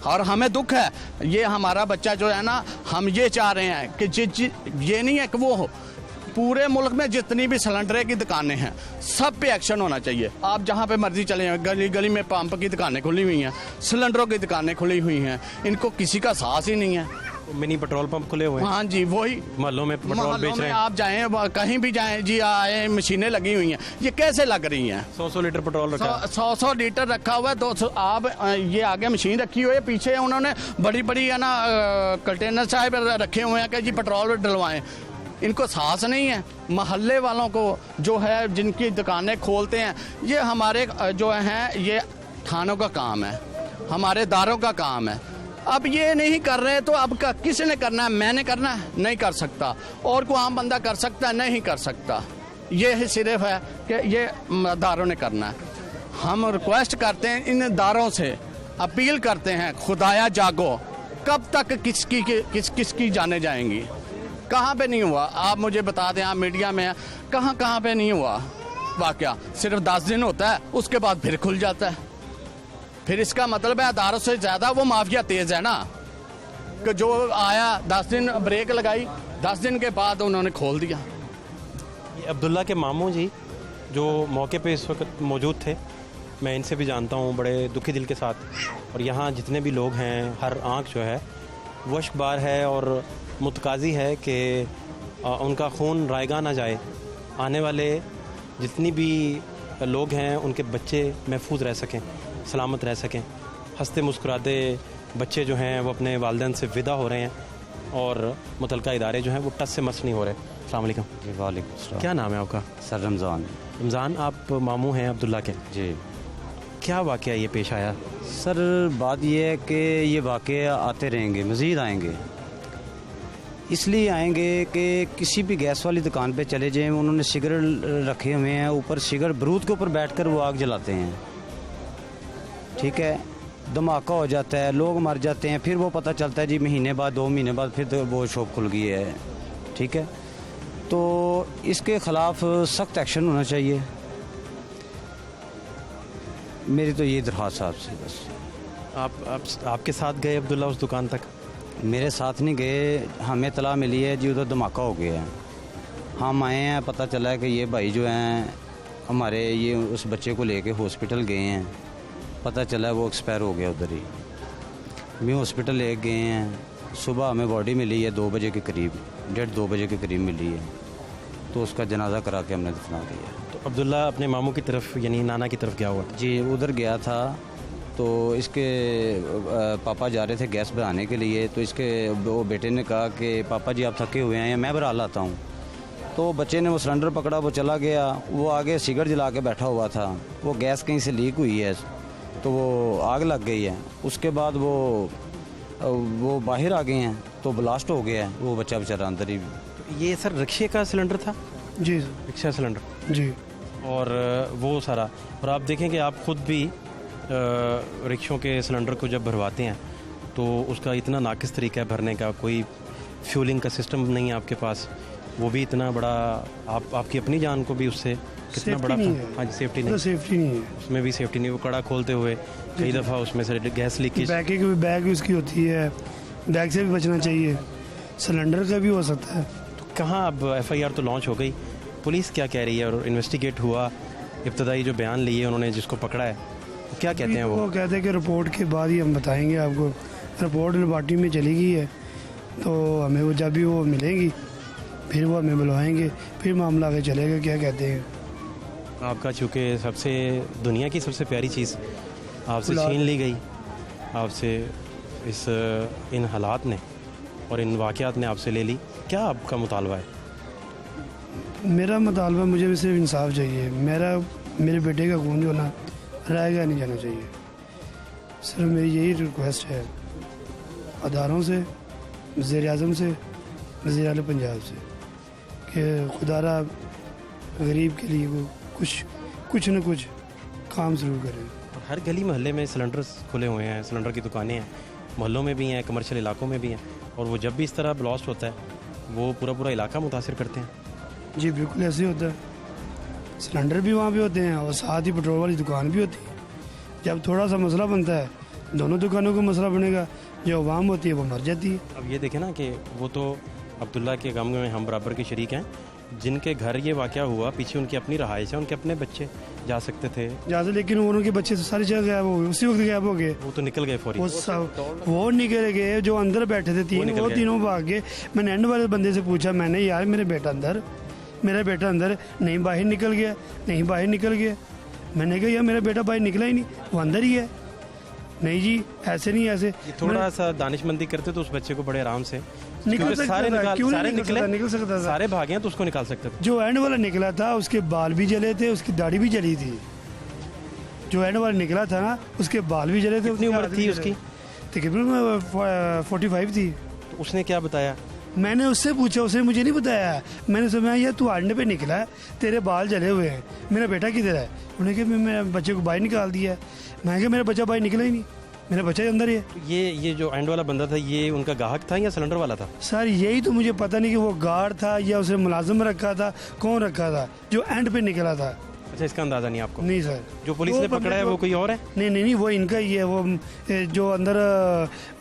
और हमें दुख है, ये हमारा बच्चा जो है ना, हम ये चाह रहे हैं कि ये नहीं है कि वो हो, पूरे मुल्क में जितनी भी सिलेंडर की दुकानें हैं सब पे एक्शन होना चाहिए। आप जहाँ पे मर्जी चले जाएं, गली गली में पंप की दुकानें खुली हुई हैं, सिलेंडरों की दुकानें खुली हुई हैं, इनको किसी का साहस ही नहीं है। मिनी पेट्रोल पंप खुले हुए हैं। हाँ जी, वही मोहल्लों में पेट्रोल बेच रहे हैं। आप जाएं, कहीं भी जाएं जी, आए मशीनें लगी हुई हैं, ये कैसे लग रही हैं? 100 लीटर पेट्रोल रखा है। 100 लीटर रखा हुआ है। 200 आप ये आगे मशीन रखी हुई है, पीछे उन्होंने बड़ी बड़ी है ना कंटेनर साहब रखे हुए हैं कि जी पेट्रोल डलवाएं। इनको साहस नहीं है। मोहल्ले वालों को जो है, जिनकी दुकानें खोलते हैं, ये हमारे जो हैं ये थानों का काम है, हमारे दारों का काम है। अब ये नहीं कर रहे तो अब किसने करना है? मैंने करना है? नहीं कर सकता। और कोई आम बंदा कर सकता है? नहीं कर सकता। ये सिर्फ है कि ये दारों ने करना है। हम रिक्वेस्ट करते हैं इन दारों से, अपील करते हैं, खुदाया जागो, कब तक किसकी जाने जाएंगी? कहाँ पे नहीं हुआ? आप मुझे बता दें, आप मीडिया में कहाँ पे नहीं हुआ वाकया? सिर्फ 10 दिन होता है, उसके बाद फिर खुल जाता है। फिर इसका मतलब है अदारों से ज़्यादा वो माफिया तेज़ है ना, कि जो आया 10 दिन ब्रेक लगाई, 10 दिन के बाद उन्होंने खोल दिया। ये अब्दुल्ला के मामू जी जो मौके पे इस वक्त मौजूद थे, मैं इनसे भी जानता हूँ बड़े दुखी दिल के साथ। और यहाँ जितने भी लोग हैं, हर आँख जो है वो अश्कबार है और मुतकाज़ी है कि उनका खून रायगा ना जाए। आने वाले जितनी भी लोग हैं उनके बच्चे महफूज रह सकें, सलामत रह सकें। हंसते मुस्कुराते बच्चे जो हैं वो अपने वालिदैन से विदा हो रहे हैं और मुतलका इदारे जो हैं वो टस से मस नहीं हो रहे। अस्सलाम वालेकुम। जी वालेकुम सलाम। क्या नाम है आपका? सर रमज़ान। रमज़ान, आप मामू हैं अब्दुल्ला के? जी। क्या वाक़या ये पेश आया? सर बात ये है कि ये वाक़या आते रहेंगे, मज़ीद आएंगे। इसलिए आएंगे कि किसी भी गैस वाली दुकान पे चले जाएं, उन्होंने सिगरेट रखे हुए हैं, ऊपर सिगरेट बरूद के ऊपर बैठकर वो आग जलाते हैं, ठीक है, धमाका हो जाता है, लोग मर जाते हैं। फिर वो पता चलता है जी महीने बाद, 2 महीने बाद फिर तो वो शॉप खुल गई है, ठीक है। तो इसके ख़िलाफ़ सख्त एक्शन होना चाहिए। मेरी तो ये दरख्वास्त आपसे बस। आपके साथ गए अब्दुल्ला उस दुकान तक? मेरे साथ नहीं गए, हमें इत्तला मिली है जी उधर धमाका हो गया है। हम आए हैं, पता चला है कि ये भाई जो हैं हमारे, ये उस बच्चे को लेके हॉस्पिटल गए हैं, पता चला है वो एक्सपायर हो गया उधर ही। भी हॉस्पिटल ले गए हैं, सुबह हमें बॉडी मिली है 2 बजे के करीब, 1:30-2 बजे के करीब मिली है, तो उसका जनाजा करा के हमने दफना दिया। तो अब्दुल्ला अपने मामू की तरफ यानी नाना की तरफ गया हुआ? जी उधर गया था। तो इसके पापा जा रहे थे गैस भराने के लिए, तो इसके वो बेटे ने कहा कि पापा जी आप थके हुए हैं, मैं भरा लाता हूँ। तो बच्चे ने वो सिलेंडर पकड़ा, वो चला गया, वो आगे सिगरेट जला के बैठा हुआ था, वो गैस कहीं से लीक हुई है तो वो आग लग गई है। उसके बाद वो बाहर आ गए हैं तो ब्लास्ट हो गया है, वो बच्चा बेचारा अंदर ही। तो ये सर रिक्शे का सिलेंडर था? जी रिक्शा सिलेंडर जी। और वो सारा, और आप देखें कि आप खुद भी रिक्शों के सिलेंडर को जब भरवाते हैं तो उसका इतना नाकिस तरीका है भरने का, कोई फ्यूलिंग का सिस्टम नहीं है आपके पास, वो भी इतना बड़ा, आपकी अपनी जान को भी उससे कितना बड़ा। हाँ जी, सेफ्टी नहीं है, उसमें भी सेफ्टी नहीं। वो कड़ा खोलते हुए कई दफ़ा उसमें से गैस लीकेज, बैग उसकी होती है, बैग से भी बचना चाहिए, सिलेंडर का भी हो सकता है। तो कहाँ अब FIR तो लॉन्च हो गई, पुलिस क्या कह रही है? और इन्वेस्टिगेट हुआ, इब्तदाई जो बयान लिए उन्होंने जिसको पकड़ा है, तो क्या कहते हैं? वो कहते हैं कि रिपोर्ट के बाद ही हम बताएंगे आपको। रिपोर्ट लेबार्टरी में चली गई है, तो हमें वो जब भी वो मिलेंगी फिर वो हमें बुलवाएंगे, फिर मामला आगे चलेगा। क्या कहते हैं? आपका चूँकि सबसे दुनिया की सबसे प्यारी चीज़ आपसे छीन ली गई, आपसे इन हालात ने और इन वाक़यात ने आपसे ले ली, क्या आपका मुतालबा है? मेरा मुतालबा, मुझे सिर्फ इंसाफ चाहिए। मेरे बेटे का खून जो ना रायगा नहीं जाना चाहिए। सिर्फ मेरी यही रिक्वेस्ट है अदारों से, वज़ीर-ए-आज़म से, वज़ीर-ए-आला पंजाब से, कि खुदारा गरीब के लिए वो कुछ न कुछ काम ज़रूर करें। हर गली मोहल्ले में सिलेंडर खुले हुए हैं, सिलेंडर की दुकानें हैं, मोहल्लों में भी हैं, कमर्शियल इलाकों में भी हैं, और वो जब भी इस तरह ब्लास्ट होता है वो पूरा इलाका मुतासिर करते हैं। जी बिल्कुल ऐसे होता है। सिलेंडर भी वहाँ पे होते हैं और साथ ही पेट्रोल वाली दुकान भी होती है। जब थोड़ा सा मसला बनता है, दोनों दुकानों का मसला बनेगा, जो अवाम होती है वो मर जाती है। अब ये देखें ना कि वो तो अब्दुल्ला के गम में हम बराबर के शरीक हैं, जिनके घर ये वाक़या हुआ पीछे उनकी अपनी रहाइश है, उनके अपने बच्चे जा सकते थे जहाँ से, लेकिन उनके बच्चे तो सारी जगह गायब हो गए, उसी वक्त गायब हो गए। वो तो निकल गए फौरी। वो निकल गए, जो अंदर बैठे थे तीन, वो तीनों भाग गए। मैंने एंड वाले बंदे से पूछा, मैंने यार मेरा बेटा अंदर, नहीं बाहर निकल गया, नहीं बाहर निकल गया। मैंने कहा यार मेरा बेटा बाहर निकला ही नहीं, वो अंदर ही है। नहीं जी ऐसे नहीं, ऐसे थोड़ा सा दानिशमंदी करते तो उस बच्चे को बड़े आराम से निकल सकता था। क्यों नहीं निकल सकता था? सारे भागे हैं तो उसको निकाल सकते थे। जो एंड वाला निकला था उसके बाल भी जले थे, उसकी दाढ़ी भी जली थी। जो एंड वाला निकला था ना उसके बाल भी जले थे। कितनी उम्र थी उसकी? तकरीबन 45 थी। तो उसने क्या बताया? मैंने उससे पूछा, उसने मुझे नहीं बताया। मैंने समझा यार तू आड़ने पे निकला है, तेरे बाल जले हुए हैं, मेरा बेटा किधर है? उन्होंने कहा मेरे बच्चे को बाहर निकाल दिया है। मैंने कहा मेरा बच्चा बाहर निकला ही नहीं, मेरा बच्चा अंदर ही है। तो ये जो एंड वाला बंदा था ये उनका गाहक था या सिलेंडर वाला था? सर यही तो मुझे पता नहीं कि वो गार्ड था या उसे मुलाजिम रखा था, कौन रखा था जो एंड पे निकला था। अच्छा, इसका अंदाजा नहीं आपको? नहीं सर। जो पुलिस ने पकड़ा है वो कोई और है? नहीं, वो इनका ही है। वो जो अंदर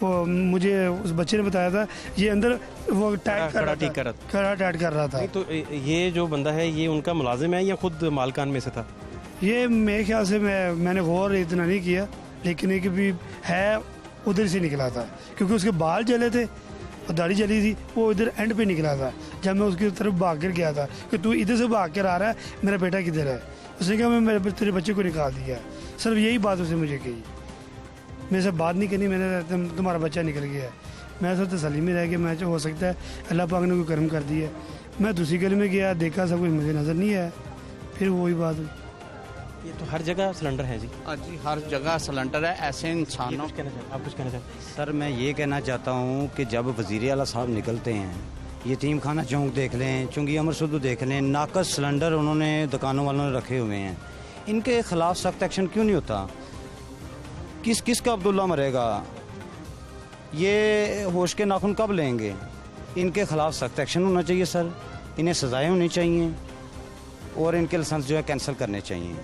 वो मुझे उस बच्चे ने बताया था, ये अंदर वो टाइट कर रहा था। तो ये जो बंदा है ये उनका मुलाजिम है या खुद मालकान में से था? ये मेरे ख्याल से मैंने गौर इतना नहीं किया, लेकिन एक भी है उधर से निकला था, क्योंकि उसके बाल जले थे और दाढ़ी जली थी। वो इधर एंड पे निकला था। जब मैं उसकी तरफ भाग कर गया था कि तू इधर से भाग कर आ रहा है, मेरा बेटा किधर है? उसने कहा मैं तेरे बच्चे को निकाल दिया। सिर्फ यही बात उसने मुझे कही, मेरे से बात नहीं करनी। मैंने तुम्हारा बच्चा निकल गया है। मैं सब तसल्ली में रह गया, मैं हो सकता है अल्लाह पाक ने कोई कर्म कर दिया। मैं दूसरी गली में गया, देखा सब कुछ मुझे नज़र नहीं आया, फिर वही बात हुई। ये तो हर जगह सिलेंडर है जी? जी हर जगह सिलेंडर है। ऐसे इंसानों आप कुछ कहना चाहते? सर मैं ये कहना चाहता हूँ कि जब वज़ीर आला साहब निकलते हैं, यतीम खाना चौक देख लें, चुंगी अमर सुदू देख लें, नाकस सिलेंडर उन्होंने दुकानों वालों ने रखे हुए हैं, इनके ख़िलाफ़ सख्त एक्शन क्यों नहीं होता? किस का अब्दुल्ला मरेगा? ये होश के नाखून कब लेंगे? इनके ख़िलाफ़ सख्त एक्शन होना चाहिए सर, इन्हें सज़ाएँ होनी चाहिए और इनके लाइसेंस जो है कैंसिल करने चाहिए,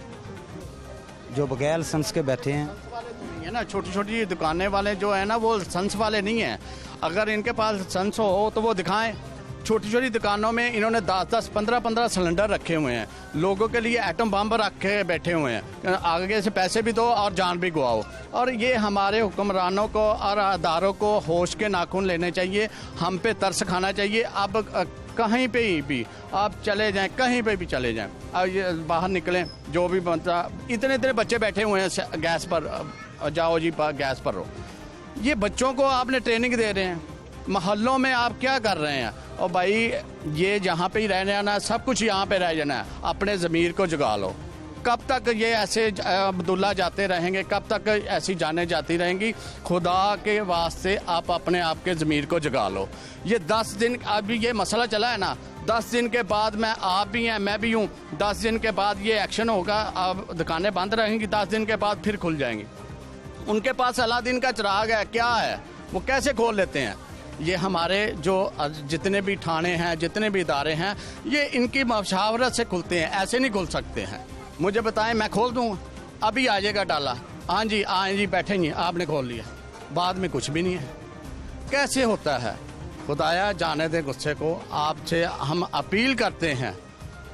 जो बगैर लाइसेंस के बैठे हैं। ये ना छोटी छोटी दुकानें वाले जो है ना वो लाइसेंस वाले नहीं हैं। अगर इनके पास लाइसेंस हो तो वो दिखाएं। छोटी छोटी दुकानों में इन्होंने 10-10, 15-15 सिलेंडर रखे हुए हैं, लोगों के लिए एटम बम रखे बैठे हुए हैं। आगे से पैसे भी दो और जान भी गवाओ। और ये हमारे हुक्मरानों को और अदारों को होश के नाखून लेने चाहिए, हम पे तरस खाना चाहिए। अब कहीं पे भी आप चले जाएं, कहीं पे भी चले जाएं, अब ये बाहर निकलें, जो भी बनता, इतने बच्चे बैठे हुए हैं गैस पर, जाओ जी गैस पर रहो। ये बच्चों को आपने ट्रेनिंग दे रहे हैं, मोहल्लों में आप क्या कर रहे हैं? और भाई ये जहाँ पे ही रह जाना है, सब कुछ यहाँ पे रह जाना है, अपने ज़मीर को जगा लो। कब तक ये ऐसे अब्दुल्ला जाते रहेंगे? कब तक ऐसी जाने जाती रहेंगी? खुदा के वास्ते आप अपने आप के ज़मीर को जगा लो। ये 10 दिन अभी ये मसला चला है ना, 10 दिन के बाद में आप भी हैं, मैं भी हूँ, 10 दिन के बाद ये एक्शन होगा। अब दुकानें बंद रहेंगी, 10 दिन के बाद फिर खुल जाएंगी। उनके पास अलादीन का चिराग है, क्या है, वो कैसे खोल लेते हैं? ये हमारे जो जितने भी थाने हैं, जितने भी इदारे हैं, ये इनकी मशावरत से खुलते हैं, ऐसे नहीं खुल सकते हैं। मुझे बताएं, मैं खोल दूँ? अभी आ जाएगा डाला, हाँ जी आए जी बैठेंगे, आपने खोल लिया, बाद में कुछ भी नहीं है। कैसे होता है? खुदाया जाने दे गुस्से को। आपसे हम अपील करते हैं,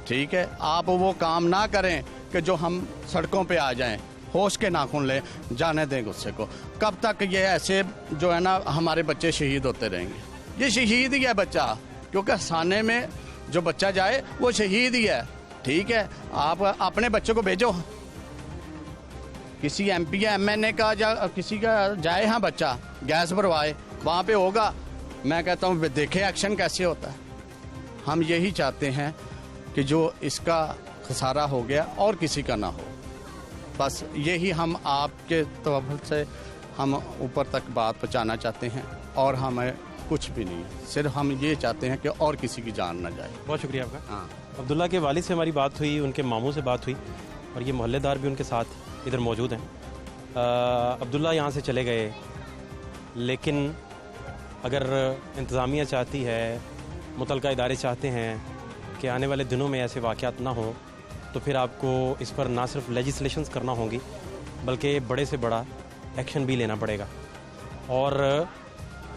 ठीक है, आप वो काम ना करें कि जो हम सड़कों पे आ जाएं। होश के नाखून ले, जाने दें गुस्से को। कब तक ये ऐसे जो है ना हमारे बच्चे शहीद होते रहेंगे? ये शहीद ही है बच्चा, क्योंकि साने में जो बच्चा जाए वो शहीद ही है, ठीक है। आप अपने बच्चे को भेजो, किसी MP या MNA का या किसी का जाए, हाँ बच्चा गैस भरवाए, वहाँ पे होगा। मैं कहता हूँ देखे एक्शन कैसे होता है। हम यही चाहते हैं कि जो इसका खसारा हो गया और किसी का ना हो, बस यही हम आपके तवज्जुह से हम ऊपर तक बात पहुंचाना चाहते हैं, और हमें कुछ भी नहीं, सिर्फ हम ये चाहते हैं कि और किसी की जान ना जाए। बहुत शुक्रिया आपका। हाँ, अब्दुल्ला के वालिद से हमारी बात हुई, उनके मामू से बात हुई, और ये मोहल्लेदार भी उनके साथ इधर मौजूद हैं। अब्दुल्ला यहाँ से चले गए, लेकिन अगर इंतज़ामिया चाहती है, मुतलका इदारे चाहते हैं कि आने वाले दिनों में ऐसे वाक़यात ना हो, तो फिर आपको इस पर ना सिर्फ लेजिस्लेशंस करना होंगी बल्कि बड़े से बड़ा एक्शन भी लेना पड़ेगा। और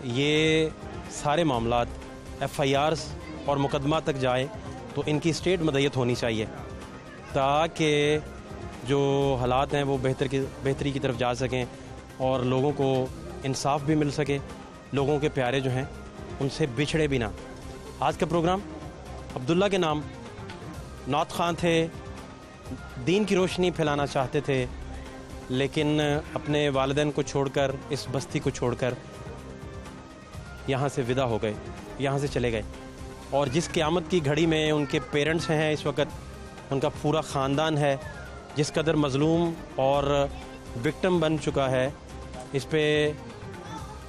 ये सारे मामलात FIRs और मुकदमा तक जाए तो इनकी स्टेट मदयत होनी चाहिए ताकि जो हालात हैं वो बेहतरी की तरफ जा सकें और लोगों को इंसाफ भी मिल सके, लोगों के प्यारे जो हैं उनसे बिछड़े भी ना। आज का प्रोग्राम अब्दुल्ला के नाम, नौत ख़ान थे, दीन की रोशनी फैलाना चाहते थे, लेकिन अपने वालिदैन को छोड़कर, इस बस्ती को छोड़कर यहाँ से विदा हो गए, यहाँ से चले गए। और जिस क़यामत की घड़ी में उनके पेरेंट्स हैं इस वक्त, उनका पूरा ख़ानदान है जिस कदर मज़लूम और विक्टिम बन चुका है, इस पे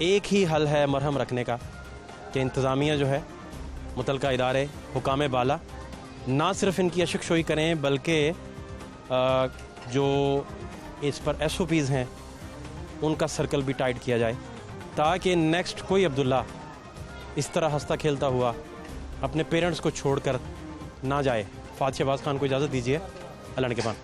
एक ही हल है मरहम रखने का कि इंतज़ामिया जो है, मुतलका इदारे, हुकाम बाला ना सिर्फ इनकी अशकशोई करें बल्कि जो इस पर SOPs हैं उनका सर्कल भी टाइट किया जाए ताकि नेक्स्ट कोई अब्दुल्ला इस तरह हंसता खेलता हुआ अपने पेरेंट्स को छोड़कर ना जाए। फातिह शहबाज खान को इजाज़त दीजिए। अल्लाह के पास।